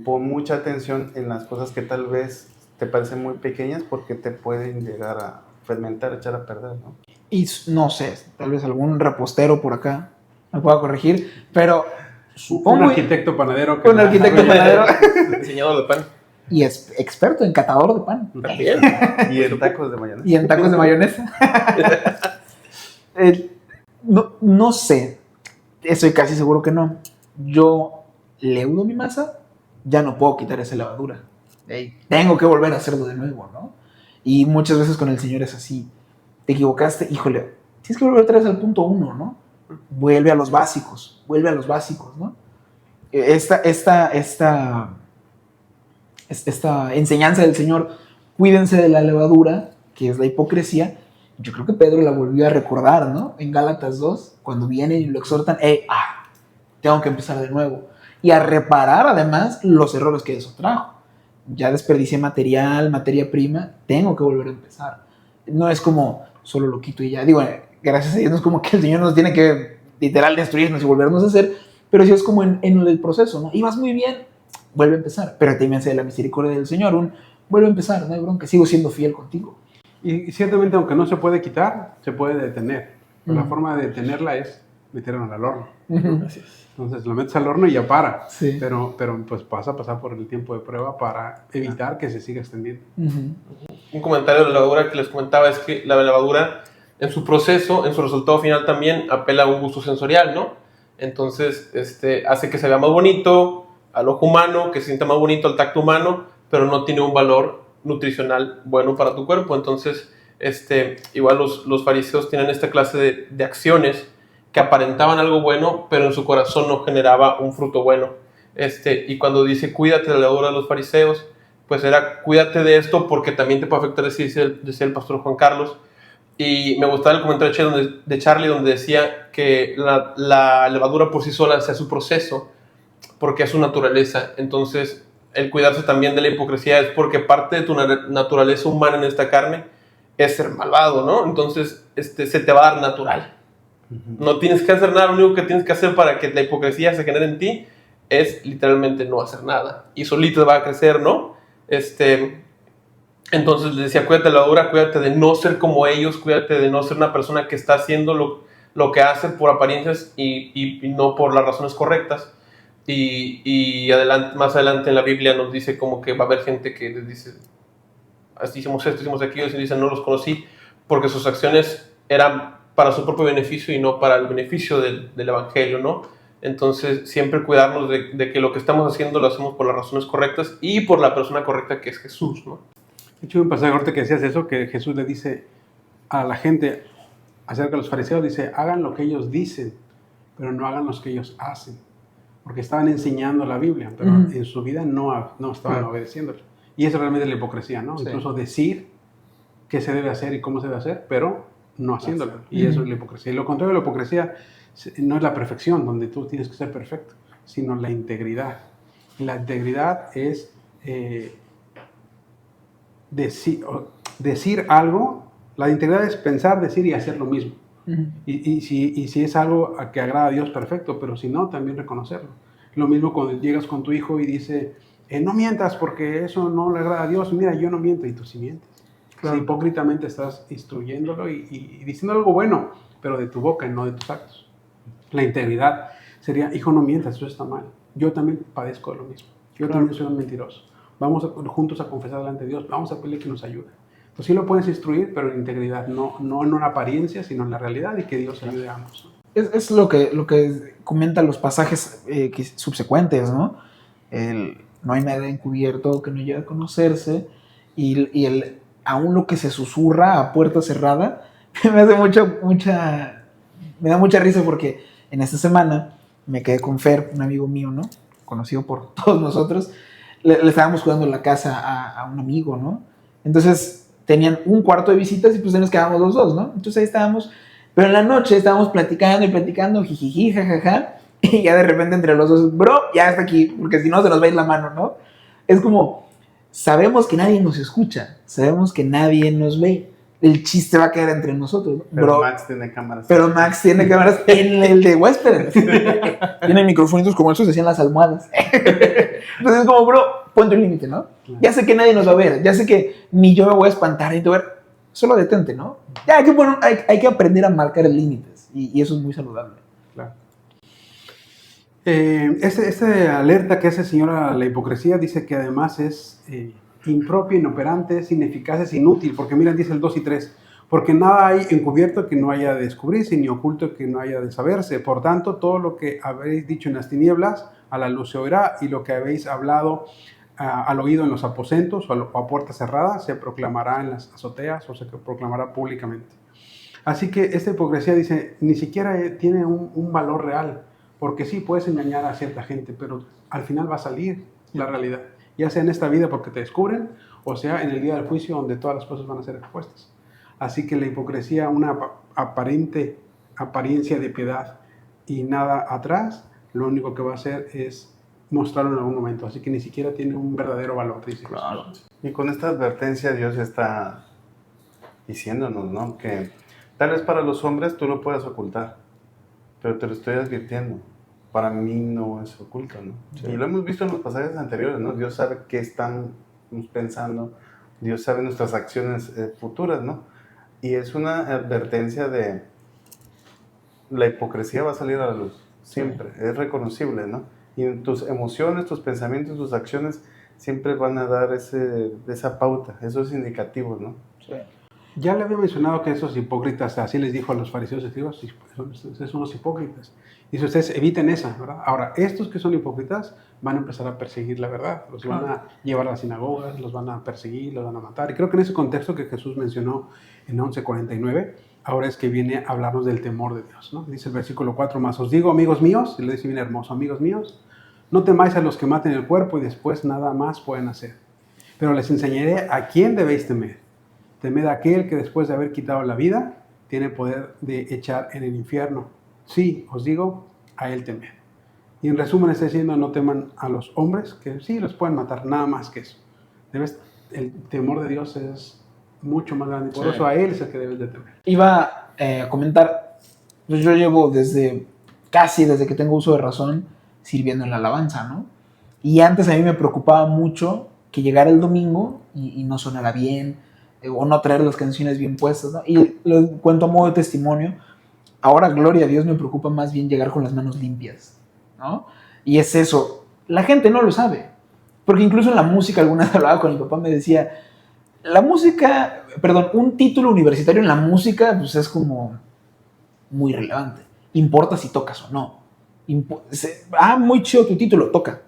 pon mucha atención en las cosas que tal vez te parecen muy pequeñas, porque te pueden llegar a fermentar, echar a perder, ¿no? Y no sé, tal vez algún repostero por acá me pueda corregir, pero Un arquitecto panadero. Un arquitecto panadero. Diseñador de pan. Y es experto en catador de pan. También. Y en tacos de mayonesa. Y en tacos de mayonesa. No sé, estoy casi seguro que no. Yo leudo mi masa, ya no puedo quitar esa levadura. Tengo que volver a hacerlo de nuevo, ¿no? Y muchas veces con el Señor es así. Te equivocaste, híjole, tienes que volver otra vez al punto 1, ¿no? Vuelve a los básicos, ¿no? Esta enseñanza del Señor, cuídense de la levadura, que es la hipocresía. Yo creo que Pedro la volvió a recordar, ¿no? En Gálatas 2, cuando vienen y lo exhortan, tengo que empezar de nuevo. Y a reparar además los errores que eso trajo. ya desperdicié material, materia prima, tengo que volver a empezar. No es como solo lo quito y ya. Digo, gracias a Dios no es como que el Señor nos tiene que literal destruirnos y volvernos a hacer, pero sí es como en el proceso, ¿no? Y vas muy bien, vuelve a empezar. Pero también sé la misericordia del Señor, vuelve a empezar, no hay bronca, sigo siendo fiel contigo. Y ciertamente, aunque no se puede quitar, se puede detener. Pero la Ujú. forma de detenerla es meterla al horno. Ujú. Así es. Entonces lo metes al horno y ya para. Sí. Pero pues vas a pasar por el tiempo de prueba para evitar que se siga extendiendo. Ujú. Un comentario de la levadura que les comentaba es que la levadura en su proceso, en su resultado final también apela a un gusto sensorial, ¿no? Entonces hace que se vea más bonito al ojo humano, que se sienta más bonito al tacto humano, pero no tiene un valor nutricional bueno para tu cuerpo. Entonces, igual los fariseos tienen esta clase de acciones que aparentaban algo bueno, pero en su corazón no generaba un fruto bueno. Y cuando dice cuídate de la levadura de los fariseos, pues era cuídate de esto porque también te puede afectar, decía el pastor Juan Carlos. Y me gustaba el comentario de Charlie donde decía que la levadura por sí sola hace su proceso porque es su naturaleza. Entonces, el cuidarse también de la hipocresía es porque parte de tu naturaleza humana en esta carne es ser malvado, ¿no? Entonces, se te va a dar natural. No tienes que hacer nada, lo único que tienes que hacer para que la hipocresía se genere en ti es literalmente no hacer nada. Y solito va a crecer, ¿no? Entonces les decía, cuídate de la levadura, cuídate de no ser como ellos, cuídate de no ser una persona que está haciendo lo que hace por apariencias y no por las razones correctas. Y más adelante en la Biblia nos dice como que va a haber gente que les dice, así hicimos esto, hicimos aquello, y dicen, no los conocí, porque sus acciones eran para su propio beneficio y no para el beneficio del Evangelio, ¿no? Entonces, siempre cuidarnos de que lo que estamos haciendo lo hacemos por las razones correctas y por la persona correcta que es Jesús, ¿no? De hecho, un pasaje ahorita que decías eso, que Jesús le dice a la gente acerca de los fariseos, dice, hagan lo que ellos dicen, pero no hagan lo que ellos hacen. Porque estaban enseñando la Biblia, pero en su vida no estaban obedeciéndola. Y eso realmente es la hipocresía, ¿no? Sí. Incluso decir qué se debe hacer y cómo se debe hacer, pero no haciéndolo. Y eso es la hipocresía. Y lo contrario de la hipocresía no es la perfección, donde tú tienes que ser perfecto, sino la integridad. Y la integridad es decir algo. La integridad es pensar, decir y hacer lo mismo. Y si es algo que agrada a Dios, perfecto, pero si no, también reconocerlo. Lo mismo cuando llegas con tu hijo y dice, no mientas porque eso no le agrada a Dios. Mira, yo no miento y tú sí mientes. Claro. Si hipócritamente estás instruyéndolo y diciendo algo bueno, pero de tu boca y no de tus actos. La integridad sería, hijo, no mientas, eso está mal. Yo también padezco de lo mismo. Yo también soy un mentiroso. Vamos juntos a confesar delante de Dios. Vamos a pedirle que nos ayude. Pues sí lo puedes instruir, pero en integridad, no en una apariencia, sino en la realidad y que Dios ayude a ambos. Es lo que comentan los pasajes subsecuentes, ¿no? No hay nada encubierto que no llegue a conocerse y aún lo que se susurra a puerta cerrada me da mucha risa porque en esta semana me quedé con Fer, un amigo mío, ¿no? Conocido por todos nosotros. Le estábamos cuidando la casa a un amigo, ¿no? Entonces tenían un cuarto de visitas y pues nos quedábamos los dos, ¿no? Entonces ahí estábamos, pero en la noche estábamos platicando, jijiji, jajaja, y ya de repente entre los dos, bro, ya está aquí, porque si no se nos va a ir la mano, ¿no? Es como, sabemos que nadie nos escucha, sabemos que nadie nos ve, el chiste va a quedar entre nosotros, ¿no? Pero bro, Max tiene cámaras. Pero Max tiene cámaras en el de huéspedes. Tiene microfonitos como esos que hacían las almohadas. Entonces es como, bro, ponte un límite, ¿no? Claro. Ya sé que nadie nos va a ver, ya sé que ni yo me voy a espantar ni te voy a ver. Solo detente, ¿no? Ya hay que aprender a marcar límites y eso es muy saludable. Claro. Este alerta que hace el Señor a la hipocresía dice que además es impropia, inoperante, es ineficaz, es inútil, porque miren, dice el 2 y 3, porque nada hay encubierto que no haya de descubrirse, ni oculto que no haya de saberse. Por tanto, todo lo que habéis dicho en las tinieblas, a la luz se oirá, y lo que habéis hablado al oído en los aposentos o a puerta cerrada, se proclamará en las azoteas o se proclamará públicamente. Así que esta hipocresía dice, ni siquiera tiene un valor real, porque sí, puedes engañar a cierta gente, pero al final va a salir la realidad, ya sea en esta vida porque te descubren, o sea en el día del juicio donde todas las cosas van a ser expuestas. Así que la hipocresía, una aparente apariencia de piedad y nada atrás, lo único que va a hacer es mostrarlo en algún momento, así que ni siquiera tiene un verdadero valor, dice Jesús. Y con esta advertencia Dios está diciéndonos, ¿no? Que tal vez para los hombres tú lo puedas ocultar, pero te lo estoy advirtiendo. Para mí no es oculto, ¿no? Sí. Y lo hemos visto en los pasajes anteriores, ¿no? Dios sabe qué estamos pensando, Dios sabe nuestras acciones futuras, ¿no? Y es una advertencia de la hipocresía va a salir a la luz, siempre, es reconocible, ¿no? Y tus emociones, tus pensamientos, tus acciones siempre van a dar esa pauta, esos indicativos, ¿no? Sí. Ya le había mencionado que esos hipócritas, así les dijo a los fariseos y escribas, ustedes son los hipócritas. Dice, ustedes eviten esa, ¿verdad? Ahora, estos que son hipócritas van a empezar a perseguir la verdad, los van a llevar a las sinagogas, los van a perseguir, los van a matar. Y creo que en ese contexto que Jesús mencionó en 11:49, ahora es que viene a hablarnos del temor de Dios, ¿no? Dice el versículo 4 más, os digo, amigos míos, y le dice bien hermoso, amigos míos, no temáis a los que maten el cuerpo y después nada más pueden hacer. Pero les enseñaré a quién debéis temer. Temed a aquel que después de haber quitado la vida, tiene poder de echar en el infierno. Sí, os digo, a él temed. Y en resumen está diciendo, no teman a los hombres, que sí, los pueden matar, nada más que eso. El temor de Dios es mucho más grande, por eso a él es el que debes de temer. Iba a comentar, pues yo llevo casi desde que tengo uso de razón, sirviendo en la alabanza, ¿no? Y antes a mí me preocupaba mucho que llegara el domingo y no sonara bien, o no traer las canciones bien puestas, ¿no? Y lo cuento a modo de testimonio. Ahora, gloria a Dios, me preocupa más bien llegar con las manos limpias, ¿no? Y es eso. La gente no lo sabe. Porque incluso en la música, alguna vez hablaba con mi papá, me decía, un título universitario en la música, pues es como muy relevante. Importa si tocas o no. Muy chido tu título, toca,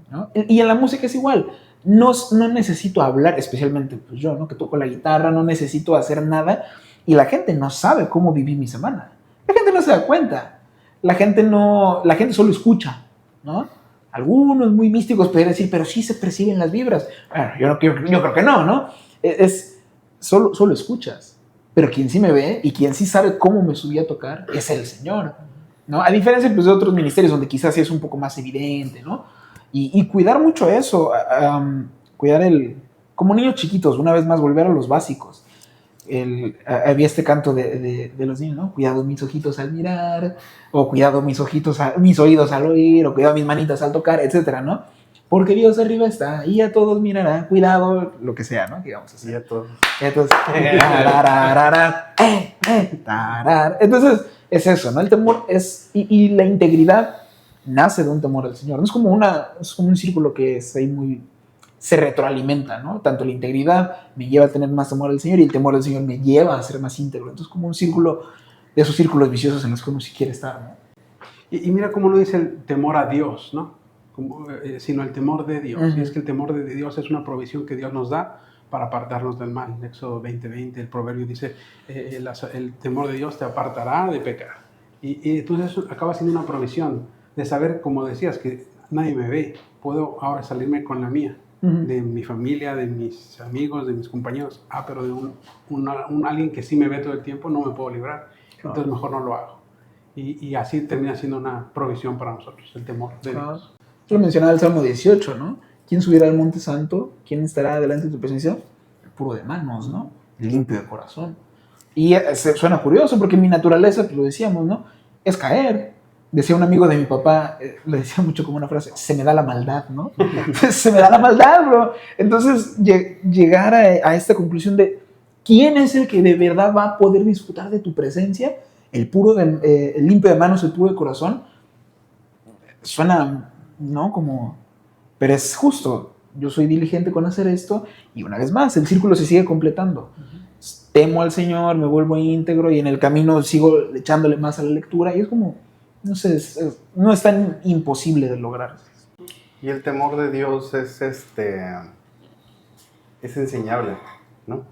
¿no? Y en la música es igual. No necesito hablar, especialmente pues yo, ¿no? Que toco la guitarra, no necesito hacer nada. Y la gente no sabe cómo viví mi semana. La gente no se da cuenta. La gente solo escucha, ¿no? Algunos muy místicos pueden decir, pero sí se perciben las vibras. Bueno, yo creo que no, ¿no? Solo escuchas. Pero quien sí me ve y quien sí sabe cómo me subí a tocar es el Señor, ¿no? A diferencia pues, de otros ministerios donde quizás sí es un poco más evidente, ¿no? Y cuidar mucho eso, como niños chiquitos, una vez más, volver a los básicos. Había este canto de los niños, ¿no? Cuidado mis ojitos al mirar, o cuidado mis oídos al oír, o cuidado mis manitas al tocar, etcétera, ¿no? Porque Dios arriba está, y a todos mirará, cuidado, lo que sea, ¿no? Digamos así. Y a todos. Entonces, es eso, ¿no? El temor y la integridad nace de un temor al Señor. No es como un círculo que se retroalimenta, ¿no? Tanto la integridad me lleva a tener más temor al Señor y el temor al Señor me lleva a ser más íntegro. Entonces, como un círculo de esos círculos viciosos en los que uno sí quiere estar, ¿no? Y mira cómo no dice el temor a Dios, ¿no? Sino el temor de Dios. Uh-huh. Y es que el temor de Dios es una provisión que Dios nos da para apartarnos del mal. En Éxodo 20:20, el proverbio dice, el temor de Dios te apartará de pecar. Y entonces eso acaba siendo una provisión de saber, como decías, que nadie me ve. Puedo ahora salirme con la mía, uh-huh, de mi familia, de mis amigos, de mis compañeros. Pero de alguien que sí me ve todo el tiempo no me puedo librar. Claro. Entonces mejor no lo hago. Y así termina siendo una provisión para nosotros, el temor de Dios. Yo lo mencionaba el Salmo 18, ¿no? ¿Quién subirá al monte santo? ¿Quién estará delante de tu presencia? El puro de manos, ¿no? El limpio de corazón. Y suena curioso porque mi naturaleza, pues lo decíamos, ¿no? Es caer. Decía un amigo de mi papá, le decía mucho como una frase, se me da la maldad, ¿no? Se me da la maldad, bro. Entonces, llegar a esta conclusión de ¿quién es el que de verdad va a poder disfrutar de tu presencia? El limpio de manos, el puro de corazón. Suena, ¿no? Como, pero es justo. Yo soy diligente con hacer esto y una vez más, el círculo se sigue completando. Uh-huh. Temo al Señor, me vuelvo íntegro y en el camino sigo echándole más a la lectura y es como, no sé, no es tan imposible de lograr. Y el temor de Dios es enseñable, ¿no?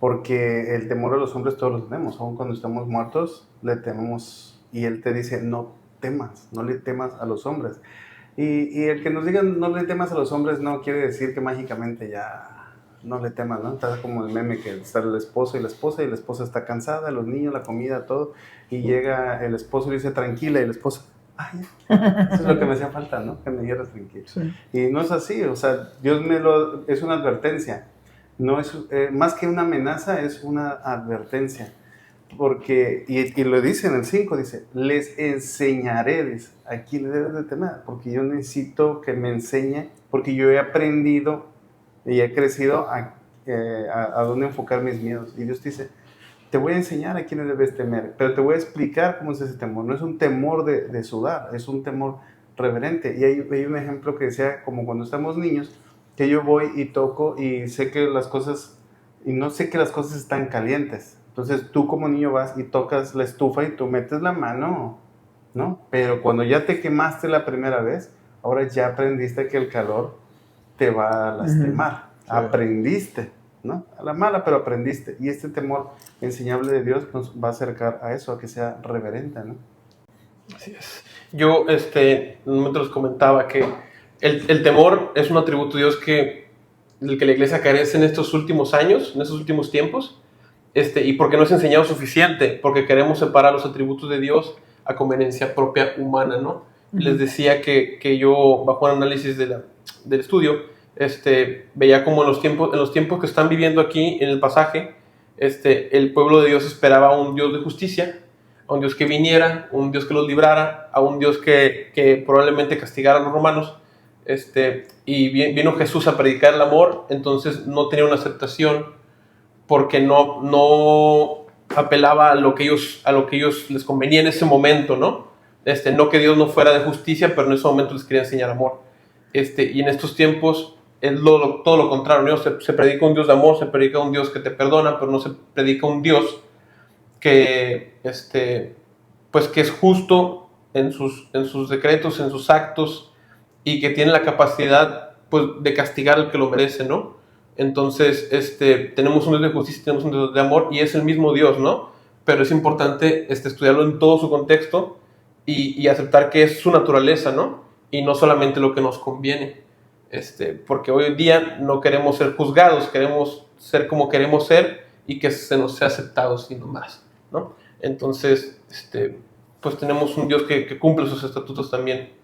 Porque el temor a los hombres todos lo tenemos, aun cuando estamos muertos le tememos y Él te dice no temas, no le temas a los hombres. Y el que nos digan no le temas a los hombres no quiere decir que mágicamente ya no le temas, ¿no? Está como el meme que está el esposo y la esposa está cansada, los niños, la comida, todo, y llega el esposo y dice tranquila, y la esposa, Ay, eso es lo que me hacía falta, ¿no? Que me diera tranquilo. Sí. Y no es así, o sea, Dios es una advertencia. No es, más que una amenaza, es una advertencia. Porque, y lo dice en el 5, dice, les enseñaré, dice, a quién le debes de temer, porque yo necesito que me enseñe, porque yo he aprendido y he crecido a dónde enfocar mis miedos. Y Dios dice, te voy a enseñar a quién le debes temer, pero te voy a explicar cómo es ese temor. No es un temor de sudar, es un temor reverente. Y hay un ejemplo que decía, como cuando estamos niños, que yo voy y toco y sé que las cosas, y no sé que las cosas están calientes. Entonces tú como niño vas y tocas la estufa y tú metes la mano, ¿no? Pero cuando ya te quemaste la primera vez, ahora ya aprendiste que el calor te va a lastimar. Sí. Aprendiste, ¿no? A la mala, pero aprendiste. Y este temor enseñable de Dios nos va a acercar a eso, a que sea reverente, ¿no? Así es. Yo, en un momento les comentaba que el temor es un atributo de Dios del que la iglesia carece en estos últimos años, en estos últimos tiempos, y porque no es enseñado suficiente, porque queremos separar los atributos de Dios a conveniencia propia humana, ¿no? Les decía que yo, bajo un análisis del estudio, veía como en los tiempos que están viviendo aquí en el pasaje, el pueblo de Dios esperaba a un Dios de justicia, a un Dios que viniera, un Dios que los librara, a un Dios que probablemente castigara a los romanos, y vino Jesús a predicar el amor, entonces no tenía una aceptación porque no apelaba a lo que ellos les convenía en ese momento, ¿no? No que Dios no fuera de justicia, pero en ese momento les quería enseñar amor. Y en estos tiempos es todo lo contrario, ¿no? Se predica un Dios de amor, se predica un Dios que te perdona, pero no se predica un Dios que, pues que es justo en sus decretos, en sus actos, y que tiene la capacidad, pues, de castigar al que lo merece, ¿no? Entonces, tenemos un Dios de justicia, tenemos un Dios de amor, y es el mismo Dios, ¿no? Pero es importante estudiarlo en todo su contexto y aceptar que es su naturaleza, ¿no? Y no solamente lo que nos conviene. Porque hoy en día no queremos ser juzgados, queremos ser como queremos ser y que se nos sea aceptado sino más, ¿no? Entonces, pues tenemos un Dios que cumple sus estatutos también.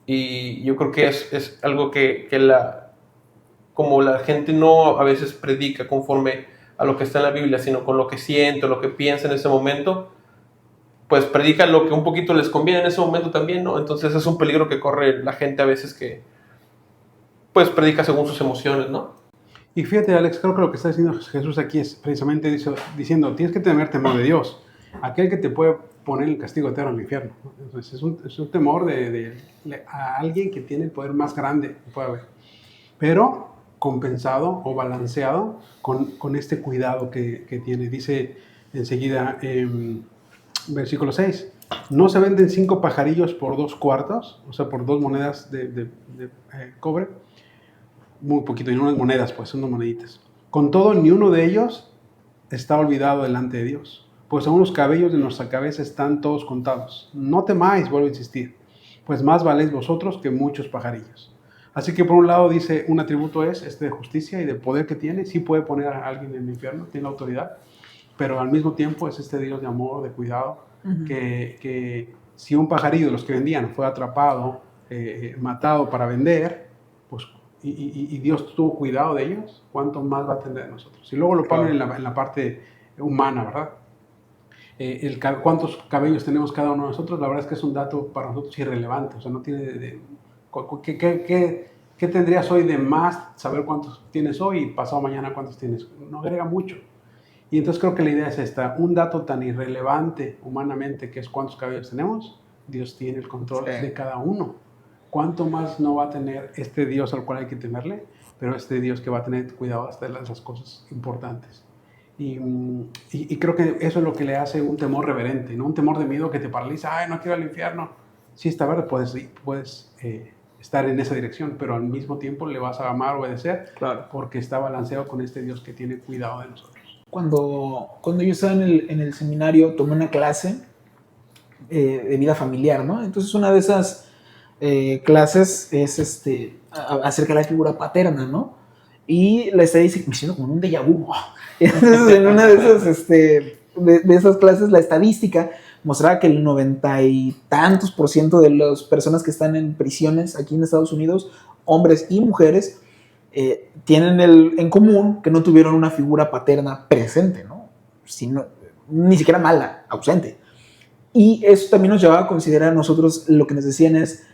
Y yo creo que es algo que como la gente no a veces predica conforme a lo que está en la Biblia, sino con lo que siente o lo que piensa en ese momento, pues predica lo que un poquito les conviene en ese momento también, ¿no? Entonces es un peligro que corre la gente a veces que, pues, predica según sus emociones, ¿no? Y fíjate, Alex, creo que lo que está diciendo Jesús aquí es precisamente diciendo, tienes que tener temor de Dios, aquel que te puede poner el castigo eterno al infierno, ¿no? Entonces es un temor a alguien que tiene el poder más grande que puede haber, pero compensado o balanceado con este cuidado que tiene. Dice enseguida versículo 6, no se venden 5 pajarillos por 2 cuartos, o sea, por 2 monedas de cobre, muy poquito, y no unas monedas, pues son 2 moneditas. Con todo, ni uno de ellos está olvidado delante de Dios, pues aún los cabellos de nuestra cabeza están todos contados. No temáis, vuelvo a insistir, pues más valéis vosotros que muchos pajarillos. Así que por un lado dice, un atributo es de justicia y de poder que tiene, sí puede poner a alguien en el infierno, tiene la autoridad, pero al mismo tiempo es este Dios de amor, de cuidado, que si un pajarillo de los que vendían fue atrapado, matado para vender, pues, y Dios tuvo cuidado de ellos, ¿cuánto más va a tener de nosotros? Y luego lo ponen en la parte humana, ¿verdad? ¿Cuántos cabellos tenemos cada uno de nosotros? La verdad es que es un dato para nosotros irrelevante, o sea, no tiene ¿qué tendrías hoy de más saber cuántos tienes hoy y pasado mañana cuántos tienes? No agrega mucho. Y entonces creo que la idea es esta, un dato tan irrelevante humanamente que es cuántos cabellos tenemos, Dios tiene el control de cada uno. ¿Cuánto más no va a tener este Dios al cual hay que temerle? Pero este Dios que va a tener cuidado hasta de las cosas importantes. Y creo que eso es lo que le hace un temor reverente, no un temor de miedo que te paraliza, ay, no quiero ir al infierno. Sí, está verdad, puedes estar en esa dirección, pero al mismo tiempo le vas a amar, obedecer, claro, porque está balanceado con este Dios que tiene cuidado de nosotros. Cuando yo estaba en el seminario, tomé una clase de vida familiar, ¿no? Entonces una de esas clases es acerca de la figura paterna, ¿no? Y la estadística me siento como un déjà vu. Entonces en una de esas, de esas clases, la estadística mostraba que el 90 y tantos% de las personas que están en prisiones aquí en Estados Unidos, hombres y mujeres, tienen en común que no tuvieron una figura paterna presente, ¿no? Ni siquiera mala, ausente. Y eso también nos llevaba a considerar a nosotros, lo que nos decían es,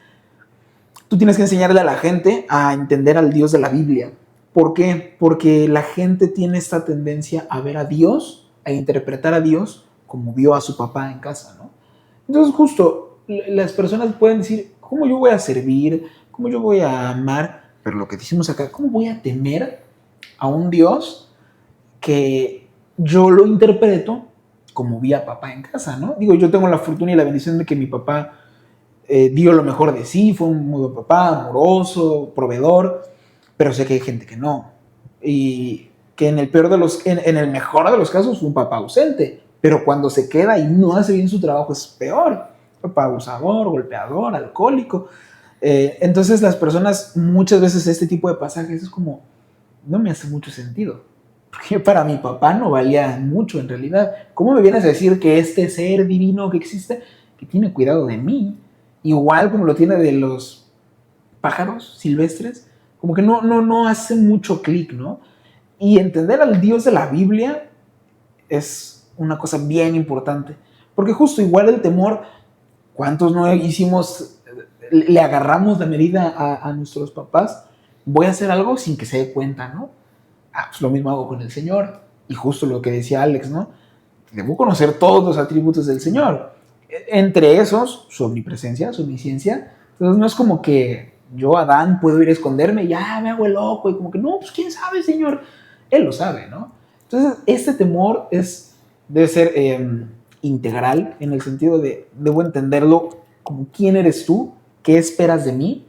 tú tienes que enseñarle a la gente a entender al Dios de la Biblia. ¿Por qué? Porque la gente tiene esta tendencia a ver a Dios, a interpretar a Dios como vio a su papá en casa, ¿no? Entonces justo, las personas pueden decir, ¿cómo yo voy a servir? ¿Cómo yo voy a amar? Pero lo que decimos acá, ¿cómo voy a temer a un Dios que yo lo interpreto como vi a papá en casa, ¿no? Digo, yo tengo la fortuna y la bendición de que mi papá dio lo mejor de sí, fue un muy buen papá, amoroso, proveedor, pero sé que hay gente que no. Y que en el mejor de los casos fue un papá ausente, pero cuando se queda y no hace bien su trabajo es peor. Papá abusador, golpeador, alcohólico. Entonces las personas, muchas veces este tipo de pasajes es como, no me hace mucho sentido. Porque para mi papá no valía mucho en realidad. ¿Cómo me vienes a decir que este ser divino que existe, que tiene cuidado de mí, igual como lo tiene de los pájaros silvestres, como que no hace mucho clic, ¿no? Y entender al Dios de la Biblia es una cosa bien importante. Porque justo igual el temor, ¿cuántos no hicimos, le agarramos la medida a nuestros papás? Voy a hacer algo sin que se dé cuenta, ¿no? Pues lo mismo hago con el Señor. Y justo lo que decía Alex, ¿no? Debo conocer todos los atributos del Señor. Entre esos, su omnipresencia, su omnisciencia. Entonces no es como que yo, Adán, puedo ir a esconderme y ya me hago el loco. Y como que, no, pues quién sabe, Señor. Él lo sabe, ¿no? Entonces, este temor debe ser integral, en el sentido de, debo entenderlo como quién eres tú, qué esperas de mí,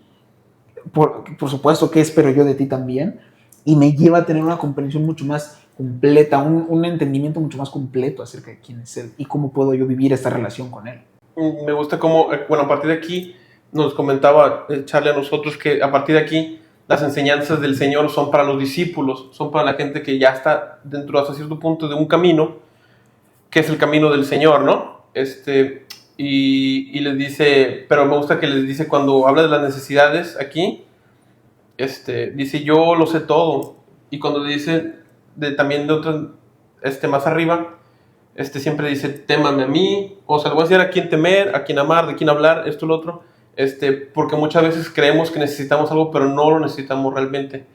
por supuesto, qué espero yo de ti también, y me lleva a tener una comprensión mucho más completa, un entendimiento mucho más completo acerca de quién es Él y cómo puedo yo vivir esta relación con Él. Me gusta cómo, bueno, a partir de aquí nos comentaba Charlie a nosotros que a partir de aquí las enseñanzas del Señor son para los discípulos, son para la gente que ya está dentro hasta cierto punto de un camino, que es el camino del Señor, ¿no? Y les dice, pero me gusta que les dice cuando habla de las necesidades aquí, dice yo lo sé todo, y cuando dice también de otro, más arriba, siempre dice témame a mí, o sea, le voy a decir a quién temer, a quién amar, de quién hablar, esto, lo otro, porque muchas veces creemos que necesitamos algo, pero no lo necesitamos realmente.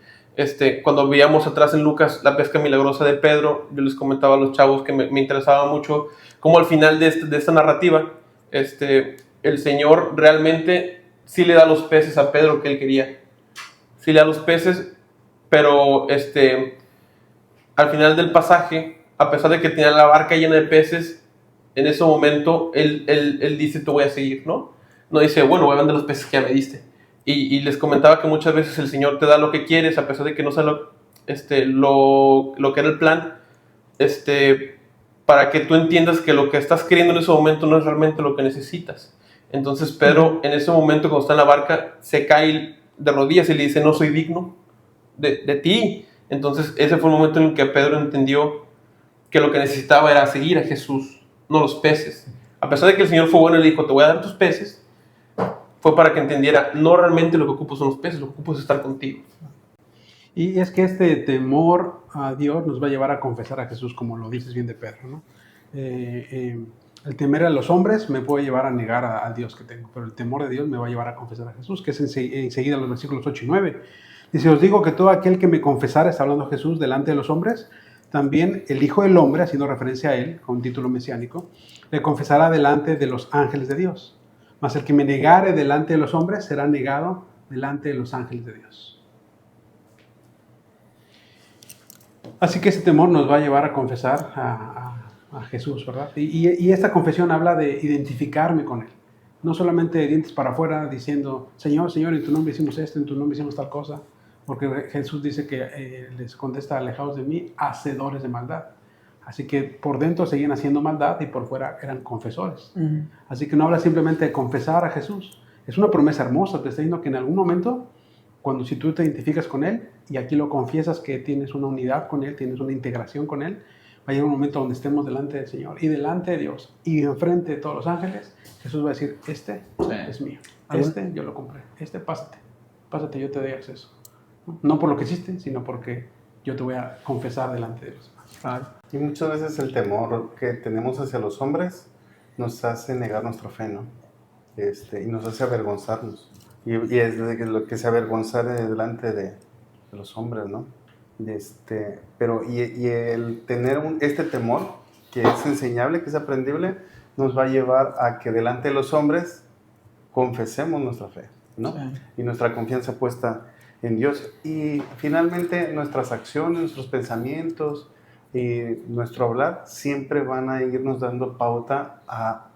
Cuando veíamos atrás en Lucas la pesca milagrosa de Pedro, yo les comentaba a los chavos que me interesaba mucho cómo al final de esta narrativa, el Señor realmente sí le da los peces a Pedro que él quería. Sí le da los peces, pero al final del pasaje, a pesar de que tenía la barca llena de peces, en ese momento él dice, te voy a seguir, ¿no? No dice, bueno, voy a vender los peces que ya me diste. Y les comentaba que muchas veces el Señor te da lo que quieres, a pesar de que no sea lo que era el plan, para que tú entiendas que lo que estás queriendo en ese momento no es realmente lo que necesitas. Entonces Pedro, en ese momento, cuando está en la barca, se cae de rodillas y le dice, no soy digno de ti. Entonces ese fue el momento en el que Pedro entendió que lo que necesitaba era seguir a Jesús, no los peces. A pesar de que el Señor fue bueno y le dijo, te voy a dar tus peces, fue para que entendiera, no realmente lo que ocupo son los peces, lo que ocupo es estar contigo. Y es que este temor a Dios nos va a llevar a confesar a Jesús, como lo dices bien de Pedro, ¿no? El temer a los hombres me puede llevar a negar al Dios que tengo, pero el temor de Dios me va a llevar a confesar a Jesús, que es enseguida los versículos 8 y 9. Dice, os digo que todo aquel que me confesara, está hablando Jesús, delante de los hombres, también el Hijo del Hombre, haciendo referencia a él, con un título mesiánico, le confesará delante de los ángeles de Dios. Mas el que me negare delante de los hombres, será negado delante de los ángeles de Dios. Así que ese temor nos va a llevar a confesar a Jesús, ¿verdad? Y esta confesión habla de identificarme con Él. No solamente de dientes para afuera diciendo, Señor, Señor, en tu nombre hicimos esto, en tu nombre hicimos tal cosa. Porque Jesús dice que les contesta, alejaos de mí, hacedores de maldad. Así que por dentro seguían haciendo maldad y por fuera eran confesores. Uh-huh. Así que no habla simplemente de confesar a Jesús. Es una promesa hermosa, te está diciendo que en algún momento, si tú te identificas con Él, y aquí lo confiesas que tienes una unidad con Él, tienes una integración con Él, a llegar un momento donde estemos delante del Señor y delante de Dios y enfrente de todos los ángeles, Jesús va a decir, este es mío, este yo lo compré, este pásate, yo te doy acceso. No por lo que hiciste, sino porque yo te voy a confesar delante de los demás. Claro. Y muchas veces el temor que tenemos hacia los hombres nos hace negar nuestra fe, ¿no? Y nos hace avergonzarnos. Y es lo que se avergonzar delante de los hombres, ¿no? Pero el tener este temor, que es enseñable, que es aprendible, nos va a llevar a que delante de los hombres confesemos nuestra fe, ¿no? Sí. Y nuestra confianza puesta en Dios. Y finalmente nuestras acciones, nuestros pensamientos y nuestro hablar siempre van a irnos dando pauta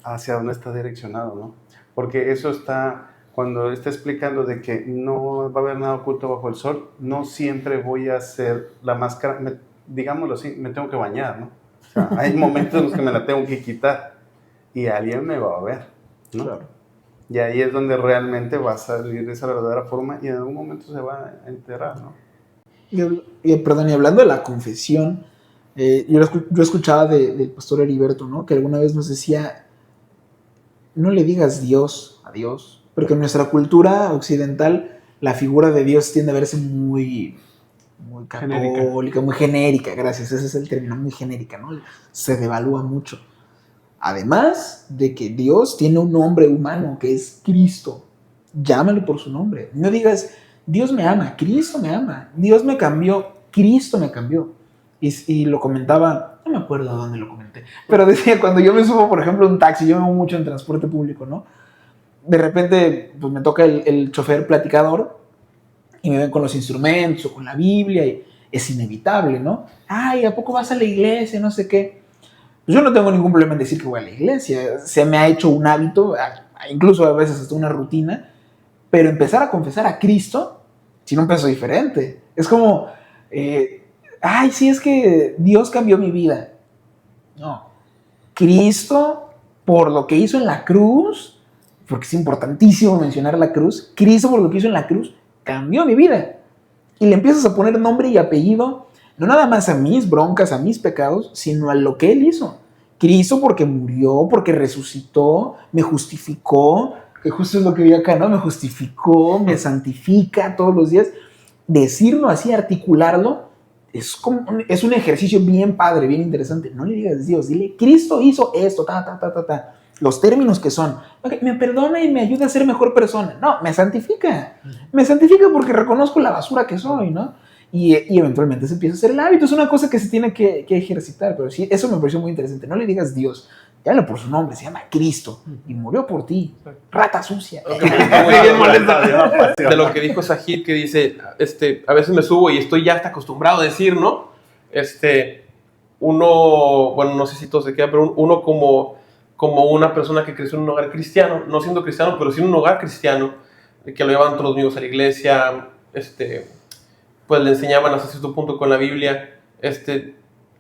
hacia dónde está direccionado, ¿no? Porque eso está, cuando está explicando de que no va a haber nada oculto bajo el sol, no siempre voy a hacer la máscara, digámoslo así, me tengo que bañar, ¿no? O sea, hay momentos en los que me la tengo que quitar y alguien me va a ver, ¿no? Claro. Y ahí es donde realmente va a salir de esa verdadera forma y en algún momento se va a enterar, ¿no? Perdón, y hablando de la confesión, yo escuchaba del pastor Heriberto, ¿no? Que alguna vez nos decía, no le digas Dios a Dios, porque en nuestra cultura occidental la figura de Dios tiende a verse muy católica, muy genérica, gracias, ese es el término, muy genérica, ¿no? Se devalúa mucho. Además de que Dios tiene un nombre humano que es Cristo. Llámalo por su nombre. No digas, Dios me ama, Cristo me ama. Dios me cambió, Cristo me cambió. Y lo comentaba, no me acuerdo dónde lo comenté, pero decía, cuando yo me subo, por ejemplo, a un taxi, yo me muevo mucho en transporte público, ¿no? De repente, pues me toca el chofer platicador y me ven con los instrumentos o con la Biblia y es inevitable, ¿no? Ay, ¿a poco vas a la iglesia? No sé qué. Yo no tengo ningún problema en decir que voy a la iglesia. Se me ha hecho un hábito, incluso a veces hasta una rutina, pero empezar a confesar a Cristo tiene un peso diferente. Es como, ay, sí, es que Dios cambió mi vida. No. Cristo, por lo que hizo en la cruz, porque es importantísimo mencionar la cruz, Cristo por lo que hizo en la cruz, cambió mi vida. Y le empiezas a poner nombre y apellido, no nada más a mis broncas, a mis pecados, sino a lo que Él hizo. Cristo porque murió, porque resucitó, me justificó, que justo es lo que vi acá, ¿no? Me justificó, me santifica todos los días. Decirlo así, articularlo, es un ejercicio bien padre, bien interesante. No le digas Dios, dile, Cristo hizo esto, Los términos que son, okay, me perdona y me ayuda a ser mejor persona. No, me santifica. Me santifica porque reconozco la basura que soy, ¿no? Y eventualmente se empieza a hacer el hábito. Es una cosa que se tiene que ejercitar, pero sí, eso me pareció muy interesante. No le digas Dios, llámalo por su nombre, se llama Cristo y murió por ti, rata sucia. De lo que dijo Sajid, que dice, a veces me subo y estoy ya hasta acostumbrado a decir, ¿no? Uno, bueno, no sé si todo se queda, pero uno como una persona que creció en un hogar cristiano, no siendo cristiano, pero sí en un hogar cristiano, que lo llevaban todos los niños a la iglesia, pues le enseñaban hasta cierto punto con la Biblia,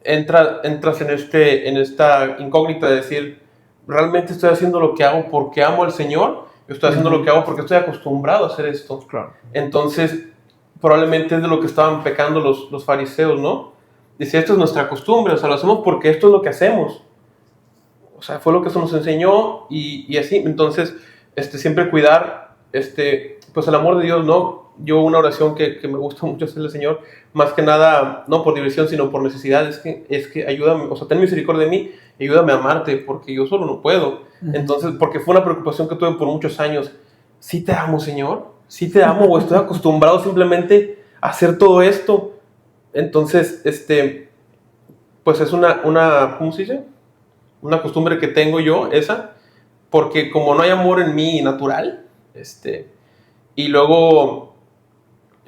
entras en esta incógnita de decir, ¿realmente estoy haciendo lo que hago porque amo al Señor? Yo estoy haciendo lo que hago porque estoy acostumbrado a hacer esto. Claro. Entonces, probablemente es de lo que estaban pecando los fariseos, ¿no? Dice, esto es nuestra costumbre, o sea, lo hacemos porque esto es lo que hacemos. O sea, fue lo que se nos enseñó y así. Entonces, siempre cuidar, pues el amor de Dios, ¿no? Yo una oración que me gusta mucho hacerle al Señor, más que nada, no por diversión, sino por necesidad, es que ayúdame, o sea, ten misericordia de mí, y ayúdame a amarte, porque yo solo no puedo. Entonces, porque fue una preocupación que tuve por muchos años. ¿Sí te amo, Señor? ¿Sí te amo o estoy acostumbrado simplemente a hacer todo esto? Entonces, pues es una ¿cómo se dice? Una costumbre que tengo yo, esa, porque como no hay amor en mí natural, y luego,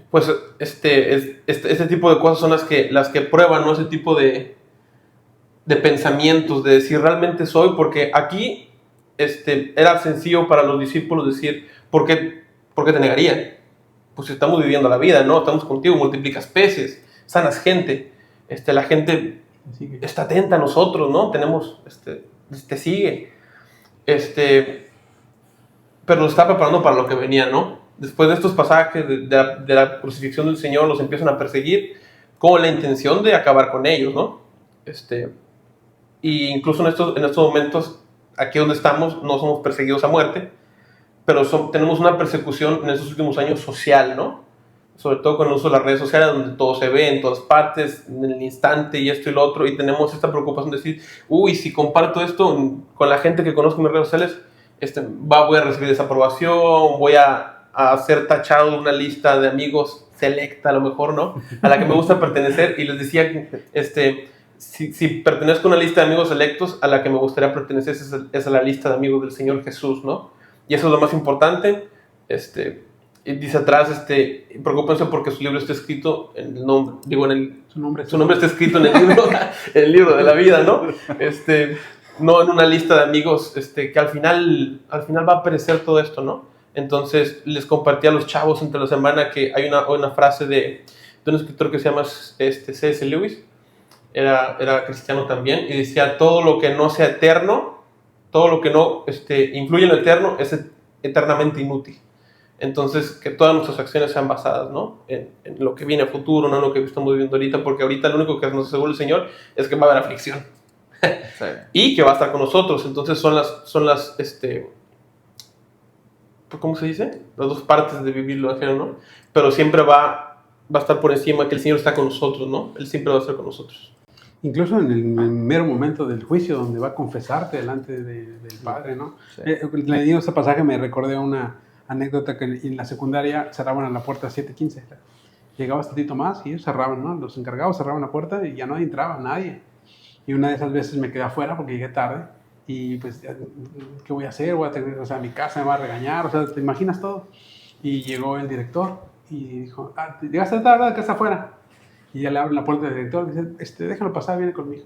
pues, este tipo de cosas son las que prueban, ¿no? Ese tipo de pensamientos, de decir, realmente soy, porque aquí, era sencillo para los discípulos decir, ¿por qué te negarían? Pues estamos viviendo la vida, ¿no? Estamos contigo, multiplicas peces, sanas gente, la gente está atenta a nosotros, ¿no? Tenemos, te sigue, pero lo está preparando para lo que venía, ¿no? Después de estos pasajes de la crucifixión del Señor, los empiezan a perseguir con la intención de acabar con ellos, ¿no? Y incluso en estos momentos, aquí donde estamos, no somos perseguidos a muerte, pero tenemos una persecución en estos últimos años social, ¿no? Sobre todo con el uso de las redes sociales, donde todo se ve en todas partes, en el instante y esto y lo otro, y tenemos esta preocupación de decir, uy, si comparto esto con la gente que conozco en las redes sociales, voy a recibir desaprobación, voy a ser tachado de una lista de amigos selecta, a lo mejor, ¿no? A la que me gusta pertenecer, y les decía que si pertenezco a una lista de amigos selectos, a la que me gustaría pertenecer es a la lista de amigos del Señor Jesús, ¿no? Y eso es lo más importante. Y dice atrás, preocúpense porque su libro está escrito en el nombre, su nombre está escrito en el libro de la vida, ¿no? No en una lista de amigos, que al final va a perecer todo esto, ¿no? Entonces les compartí a los chavos entre la semana que hay una frase de un escritor que se llama C.S. Lewis, era cristiano también, y decía, todo lo que no sea eterno, todo lo que no influye en lo eterno es eternamente inútil. Entonces, que todas nuestras acciones sean basadas, ¿no? En lo que viene a futuro, no en lo que estamos viviendo ahorita, porque ahorita lo único que nos asegura el Señor es que va a haber aflicción. Sí. Y que va a estar con nosotros. Entonces son las ¿cómo se dice? Las dos partes de vivir lo ajeno, ¿no? Pero siempre va a estar por encima que el Señor está con nosotros, ¿no? Él siempre va a estar con nosotros. Incluso en el mero momento del juicio, donde va a confesarte delante del Padre, ¿no? Sí. Leyendo este pasaje me recordé una anécdota que en la secundaria cerraban a la puerta a 7:15. Llegabas tantito más y ellos cerraban, ¿no? Los encargados cerraban la puerta y ya no entraba nadie. Y una de esas veces me quedé afuera porque llegué tarde y pues, ¿qué voy a hacer? Voy a tener, o sea, mi casa me va a regañar, o sea, ¿te imaginas todo? Y llegó el director y dijo, ¿llegaste tarde, verdad? Que está afuera. Y ya le abren la puerta del director y dice, déjalo pasar, viene conmigo.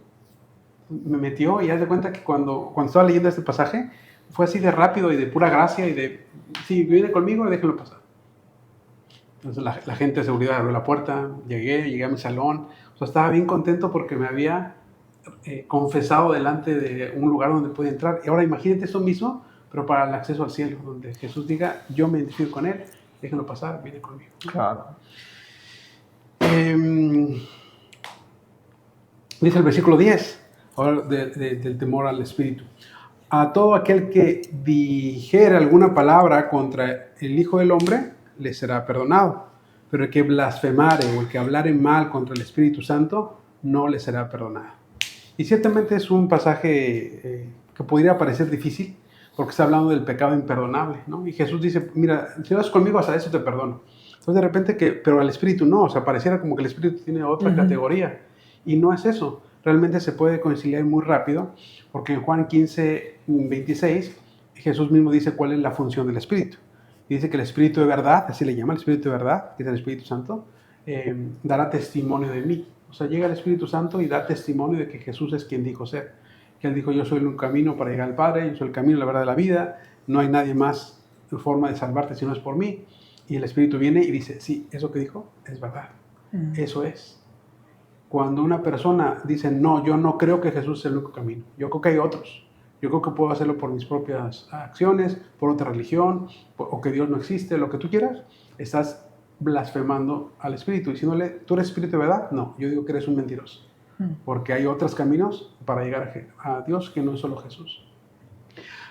Me metió y haz de cuenta que cuando estaba leyendo este pasaje, fue así de rápido y de pura gracia y de, sí, viene conmigo, déjenlo pasar. Entonces la gente de seguridad abrió la puerta, llegué a mi salón, o sea, estaba bien contento porque me había confesado delante de un lugar donde podía entrar. Y ahora imagínate eso mismo, pero para el acceso al cielo, donde Jesús diga, yo me identifico con él, déjenlo pasar, viene conmigo. Claro. Dice el versículo 10, ahora del temor al Espíritu. A todo aquel que dijere alguna palabra contra el Hijo del Hombre, le será perdonado. Pero el que blasfemare o el que hablare mal contra el Espíritu Santo, no le será perdonado. Y ciertamente es un pasaje que podría parecer difícil, porque está hablando del pecado imperdonable, ¿no? Y Jesús dice, mira, si vas conmigo hasta eso te perdono. Entonces de repente pero al Espíritu no, o sea, pareciera como que el Espíritu tiene otra categoría. Y no es eso. Realmente se puede conciliar muy rápido, porque en Juan 15:26, Jesús mismo dice cuál es la función del Espíritu. Y dice que el Espíritu de verdad, así le llama, el Espíritu de verdad, que es el Espíritu Santo, dará testimonio de mí. O sea, llega el Espíritu Santo y da testimonio de que Jesús es quien dijo ser. Que Él dijo, yo soy el camino para llegar al Padre, yo soy el camino, la verdad de la vida, no hay nadie más en forma de salvarte si no es por mí. Y el Espíritu viene y dice, sí, eso que dijo es verdad, eso es. Cuando una persona dice, no, yo no creo que Jesús es el único camino, yo creo que hay otros, yo creo que puedo hacerlo por mis propias acciones, por otra religión, o que Dios no existe, lo que tú quieras, estás blasfemando al Espíritu, diciéndole, ¿tú eres Espíritu de verdad? No, yo digo que eres un mentiroso, porque hay otros caminos para llegar a Dios que no es solo Jesús.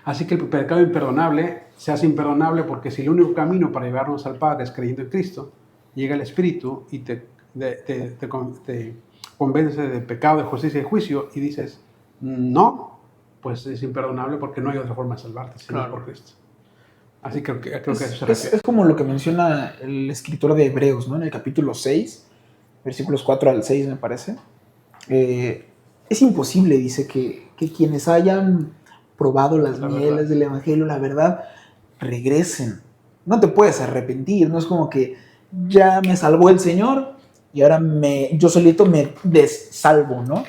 Así que el pecado imperdonable se hace imperdonable porque si el único camino para llevarnos al Padre es creyendo en Cristo, llega el Espíritu y te convence de pecado, de justicia y de juicio y dices, no, pues es imperdonable porque no hay otra forma de salvarte sino por Cristo. Así que creo que eso se refiere. Es como lo que menciona el escritor de Hebreos, ¿no? En el capítulo 6, versículos 4 al 6 me parece. Es imposible, dice, que quienes hayan probado las mieles del Evangelio, la verdad, regresen. No te puedes arrepentir, no es como que ya me salvó el Señor y ahora yo solito me desalvo, ¿no?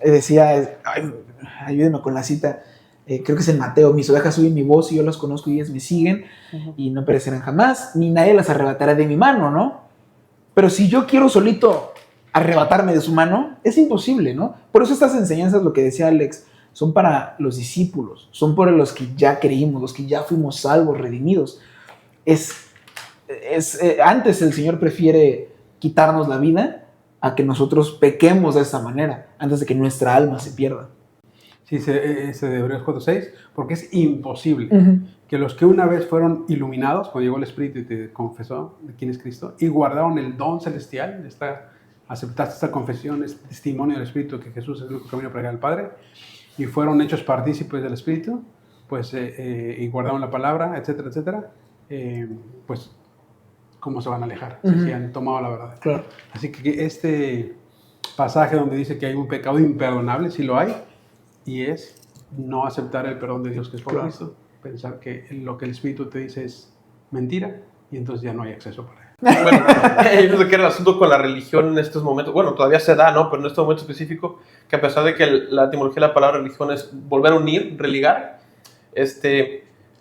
Decía, ayúdeme con la cita, creo que es en Mateo, mis ovejas oyen mi voz y yo las conozco y ellas me siguen y no perecerán jamás, ni nadie las arrebatará de mi mano, ¿no? Pero si yo quiero solito arrebatarme de su mano, es imposible, ¿no? Por eso estas enseñanzas, lo que decía Alex, son para los discípulos, son para los que ya creímos, los que ya fuimos salvos, redimidos. Antes el Señor prefiere quitarnos la vida a que nosotros pequemos de esta manera, antes de que nuestra alma se pierda. Sí, ese de Hebreos 4:6, porque es imposible Uh-huh. que los que una vez fueron iluminados, cuando llegó el Espíritu y te confesó de quién es Cristo, y guardaron el don celestial, aceptaste esta confesión, este testimonio del Espíritu que Jesús es el único camino para llegar al Padre, y fueron hechos partícipes del Espíritu, pues, y guardaron la palabra, etcétera, etcétera, pues, ¿cómo se van a alejar? Uh-huh. Si han tomado la verdad. Claro. Así que este pasaje donde dice que hay un pecado imperdonable, sí lo hay, y es no aceptar el perdón de Dios que es por Claro. Cristo, pensar que lo que el Espíritu te dice es mentira, y entonces ya no hay acceso para él. Bueno, yo creo que era el asunto con la religión en estos momentos. Bueno, todavía se da, ¿no? Pero en este momento específico, que a pesar de que la etimología de la palabra religión es volver a unir, religar,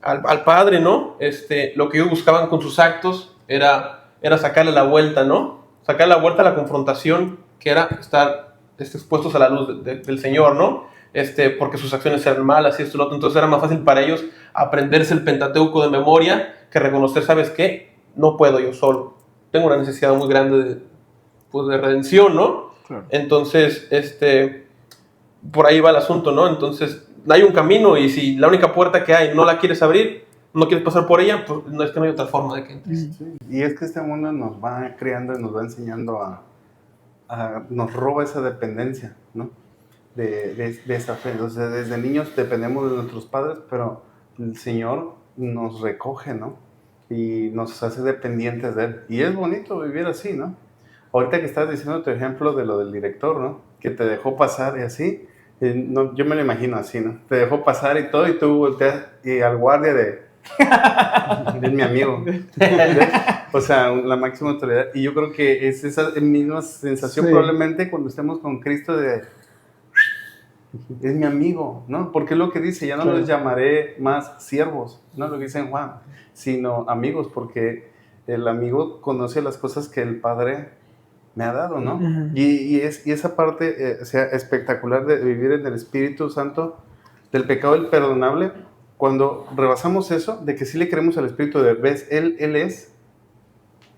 al Padre, ¿no? Lo que ellos buscaban con sus actos era sacarle la vuelta, ¿no? Sacarle la vuelta a la confrontación, que era estar expuestos a la luz del Señor, ¿no? Porque sus acciones eran malas y esto y lo otro. Entonces era más fácil para ellos aprenderse el Pentateuco de memoria que reconocer, ¿sabes qué? No puedo yo solo. Tengo una necesidad muy grande de redención, ¿no? Claro. Entonces, por ahí va el asunto, ¿no? Entonces, hay un camino y si la única puerta que hay no la quieres abrir, no quieres pasar por ella, pues no es que no hay otra forma de que entres. Sí. Y es que este mundo nos va creando y nos va enseñando nos roba esa dependencia, ¿no? De esa fe. O sea, desde niños dependemos de nuestros padres, pero el Señor nos recoge, ¿no? Y nos hace dependientes de Él. Y es bonito vivir así, ¿no? Ahorita que estás diciendo tu ejemplo de lo del director, ¿no? Que te dejó pasar y así, no, yo me lo imagino así, ¿no? Te dejó pasar y todo, y tú volteas y al guardia es mi amigo. O sea, la máxima autoridad. Y yo creo que es esa misma sensación Sí. probablemente cuando estemos con Cristo es mi amigo, ¿no? Porque es lo que dice, ya no Claro. los llamaré más siervos, no lo que dice en Juan, sino amigos, porque el amigo conoce las cosas que el Padre me ha dado, ¿no? Uh-huh. Y esa parte o sea, espectacular de vivir en el Espíritu Santo, del pecado imperdonable, cuando rebasamos eso, de que sí le creemos al Espíritu, ves, Él es,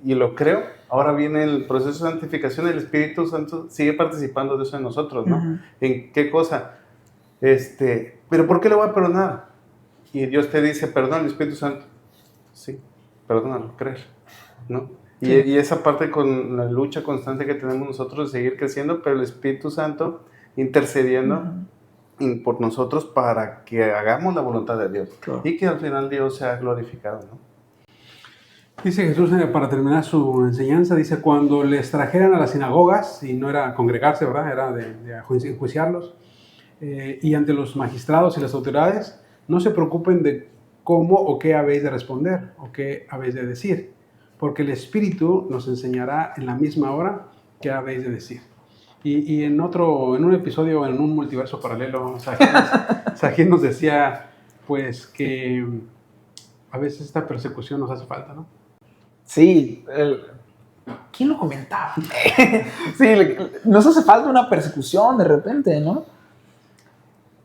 y lo creo, ahora viene el proceso de santificación, el Espíritu Santo sigue participando de eso en nosotros, ¿no? Uh-huh. ¿En qué cosa? ¿Pero por qué le voy a perdonar? Y Dios te dice, perdón, el Espíritu Santo. Sí, perdónalo, creer, ¿no? Sí. Y esa parte con la lucha constante que tenemos nosotros de seguir creciendo, pero el Espíritu Santo intercediendo por nosotros para que hagamos la voluntad de Dios. Claro. Y que al final Dios sea glorificado, ¿no? Dice Jesús, para terminar su enseñanza, dice, cuando les trajeran a las sinagogas, y no era congregarse, ¿verdad? Era de enjuiciarlos, y ante los magistrados y las autoridades, no se preocupen de cómo o qué habéis de responder, o qué habéis de decir, porque el Espíritu nos enseñará en la misma hora qué habéis de decir. Y en un episodio, en un multiverso paralelo, Sajid nos decía, pues, que a veces esta persecución nos hace falta, ¿no? Sí, ¿quién lo comentaba? Sí, nos hace falta una persecución de repente, ¿no?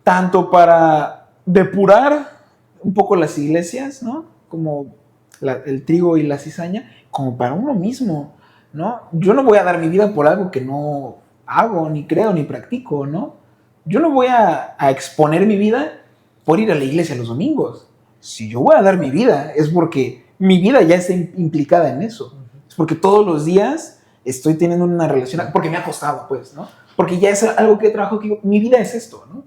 Tanto para depurar un poco las iglesias, ¿no? Como el trigo y la cizaña, como para uno mismo, ¿no? Yo no voy a dar mi vida por algo que no hago, ni creo, ni practico, ¿no? Yo no voy a exponer mi vida por ir a la iglesia los domingos. Si yo voy a dar mi vida, es porque mi vida ya está implicada en eso. Es porque todos los días estoy teniendo una relación, porque me ha costado, pues, ¿no? Porque ya es algo que trabajo, que mi vida es esto, ¿no?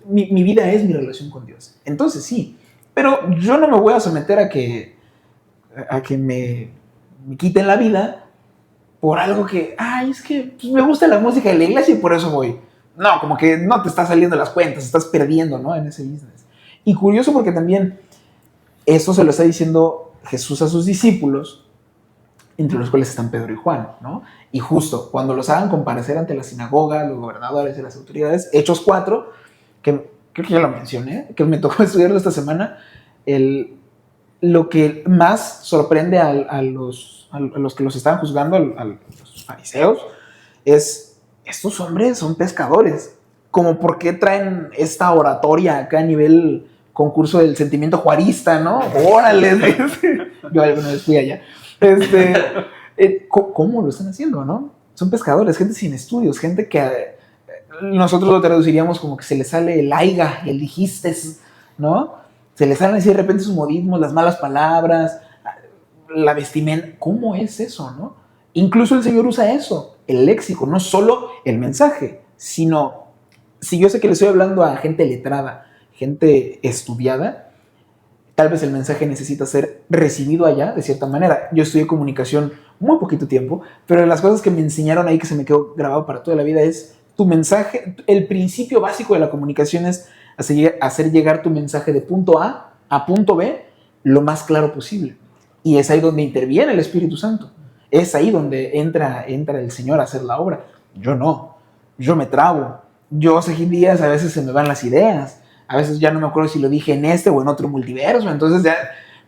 Mi vida es mi relación con Dios. Entonces sí, pero yo no me voy a someter a que me quiten la vida por algo que, es que pues, me gusta la música de la iglesia y por eso voy. No, como que no te está saliendo las cuentas, estás perdiendo, ¿no? En ese business. Y curioso porque también esto se lo está diciendo Jesús a sus discípulos, entre los cuales están Pedro y Juan, ¿no? Y justo cuando los hagan comparecer ante la sinagoga, los gobernadores y las autoridades, Hechos 4, que creo que ya lo mencioné, que me tocó estudiarlo esta semana, lo que más sorprende a los que los estaban juzgando, a los fariseos, es, estos hombres son pescadores, como por qué traen esta oratoria acá a nivel concurso del sentimiento juarista, ¿no? ¡Órale! Yo alguna vez fui allá. ¿Cómo lo están haciendo, no? O son pescadores, gente sin estudios, gente que nosotros lo traduciríamos como que se le sale el aiga, el dijistes, ¿no? Se le salen así de repente sus modismos, las malas palabras, la vestimenta. ¿Cómo es eso, no? Incluso el Señor usa eso, el léxico, no solo el mensaje, sino, si yo sé que le estoy hablando a gente letrada, gente estudiada, tal vez el mensaje necesita ser recibido allá de cierta manera. Yo estudié comunicación muy poquito tiempo, pero las cosas que me enseñaron ahí que se me quedó grabado para toda la vida es tu mensaje. El principio básico de la comunicación es hacer llegar tu mensaje de punto A punto B lo más claro posible. Y es ahí donde interviene el Espíritu Santo. Es ahí donde entra el Señor a hacer la obra. Yo no. Yo me trabo. Yo hace días a veces se me van las ideas. A veces ya no me acuerdo si lo dije en este o en otro multiverso. Entonces ya...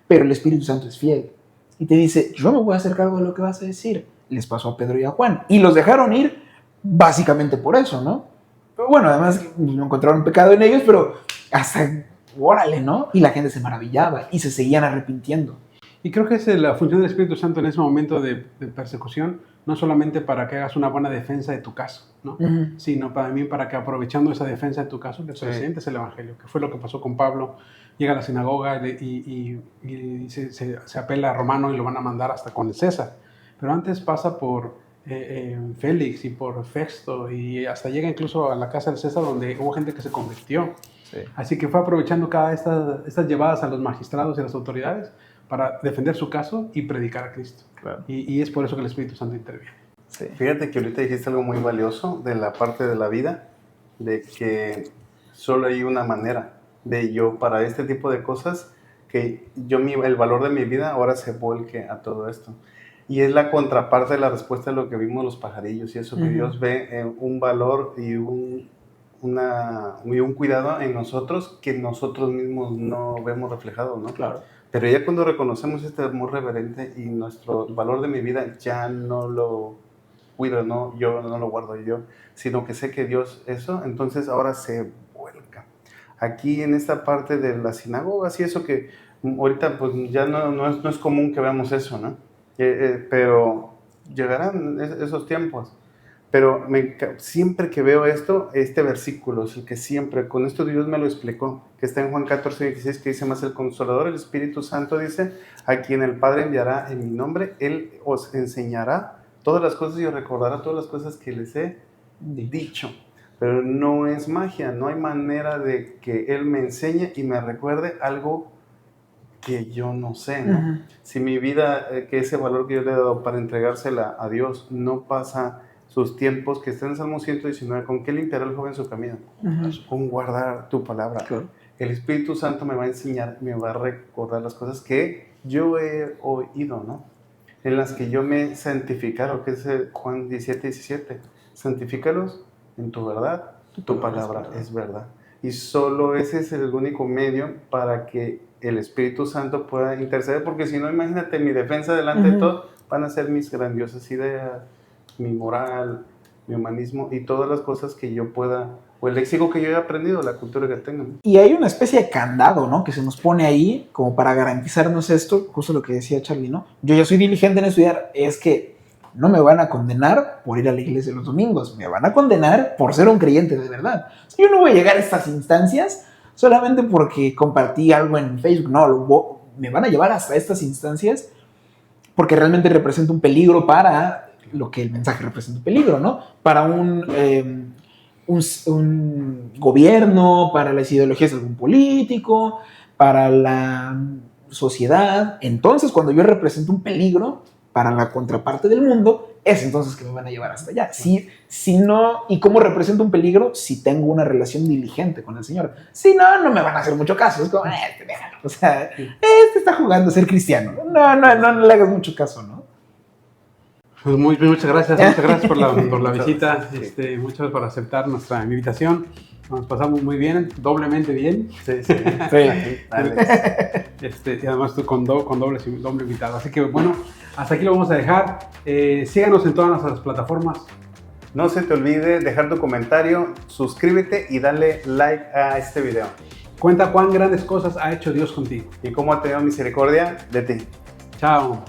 Pero el Espíritu Santo es fiel. Y te dice, yo me voy a hacer cargo de lo que vas a decir. Les pasó a Pedro y a Juan. Y los dejaron ir básicamente por eso, ¿no? Pero bueno, además no encontraron pecado en ellos, pero hasta, órale, ¿no? Y la gente se maravillaba y se seguían arrepintiendo. Y creo que es la función del Espíritu Santo en ese momento de persecución, no solamente para que hagas una buena defensa de tu caso, ¿no? Sino también para que, aprovechando esa defensa de tu caso, te presentes el Evangelio, que fue lo que pasó con Pablo. Llega a la sinagoga y se apela a Romano y lo van a mandar hasta con el César. Pero antes pasa por Félix y por Festo y hasta llega incluso a la casa del César, donde hubo gente que se convirtió. Sí. Así que fue aprovechando cada estas llevadas a los magistrados y a las autoridades para defender su caso y predicar a Cristo. Claro. Y es por eso que el Espíritu Santo interviene. Sí. Fíjate que ahorita dijiste algo muy valioso de la parte de la vida, de que solo hay una manera de yo para este tipo de cosas, que el valor de mi vida ahora se vuelque a todo esto. Y es la contraparte de la respuesta de lo que vimos los pajarillos y eso, que Dios ve un valor y un cuidado en nosotros que nosotros mismos no vemos reflejado, ¿no? Claro. Pero ya cuando reconocemos este amor reverente y nuestro valor de mi vida ya no lo cuido, ¿no? Yo no lo guardo yo, sino que sé que Dios eso, entonces ahora se vuelca. Aquí en esta parte de las sinagogas y eso que ahorita pues ya no es común que veamos eso, ¿no? Pero llegarán esos tiempos. Pero siempre que veo este versículo, es el que siempre, con esto Dios me lo explicó, que está en Juan 14:16, que dice, más el Consolador, el Espíritu Santo, dice, a quien el Padre enviará en mi nombre, Él os enseñará todas las cosas y os recordará todas las cosas que les he dicho. Pero no es magia, no hay manera de que Él me enseñe y me recuerde algo que yo no sé, ¿no? Si mi vida, que ese valor que yo le he dado para entregársela a Dios, no pasa sus tiempos, que está en Salmo 119, ¿con qué limpiará el joven su camino? Con guardar tu palabra. Claro. El Espíritu Santo me va a enseñar, me va a recordar las cosas que yo he oído, ¿no? En las que yo me he santificado, que es Juan 17:17. Santifícalos en tu verdad, tu palabra es verdad. Y solo ese es el único medio para que el Espíritu Santo pueda interceder, porque si no, imagínate, mi defensa delante de todo van a ser mis grandiosas ideas, mi moral, mi humanismo y todas las cosas que yo pueda, o el léxico que yo he aprendido, la cultura que tengo. Y hay una especie de candado, ¿no? Que se nos pone ahí como para garantizarnos esto, justo lo que decía Charlie, ¿no? Yo ya soy diligente en estudiar, es que no me van a condenar por ir a la iglesia los domingos, me van a condenar por ser un creyente de verdad. Yo no voy a llegar a estas instancias solamente porque compartí algo en Facebook, no, me van a llevar hasta estas instancias porque realmente representa un peligro para lo que el mensaje representa un peligro, ¿no? Para un gobierno, para las ideologías de algún político, para la sociedad. Entonces, cuando yo represento un peligro para la contraparte del mundo, es entonces que me van a llevar hasta allá. Si no, ¿y cómo represento un peligro? Si tengo una relación diligente con el Señor. Si no, no me van a hacer mucho caso. Es como, déjalo. O sea, está jugando a ser cristiano. No le hagas mucho caso, ¿no? Pues muchas gracias por la visita, muchas gracias por aceptar nuestra invitación. Nos pasamos muy bien, doblemente bien. Sí. Y además tú con doble invitado. Así que bueno, hasta aquí lo vamos a dejar. Síganos en todas nuestras plataformas. No se te olvide dejar tu comentario, suscríbete y dale like a este video. Cuenta cuán grandes cosas ha hecho Dios contigo. Y cómo ha tenido misericordia de ti. Chao.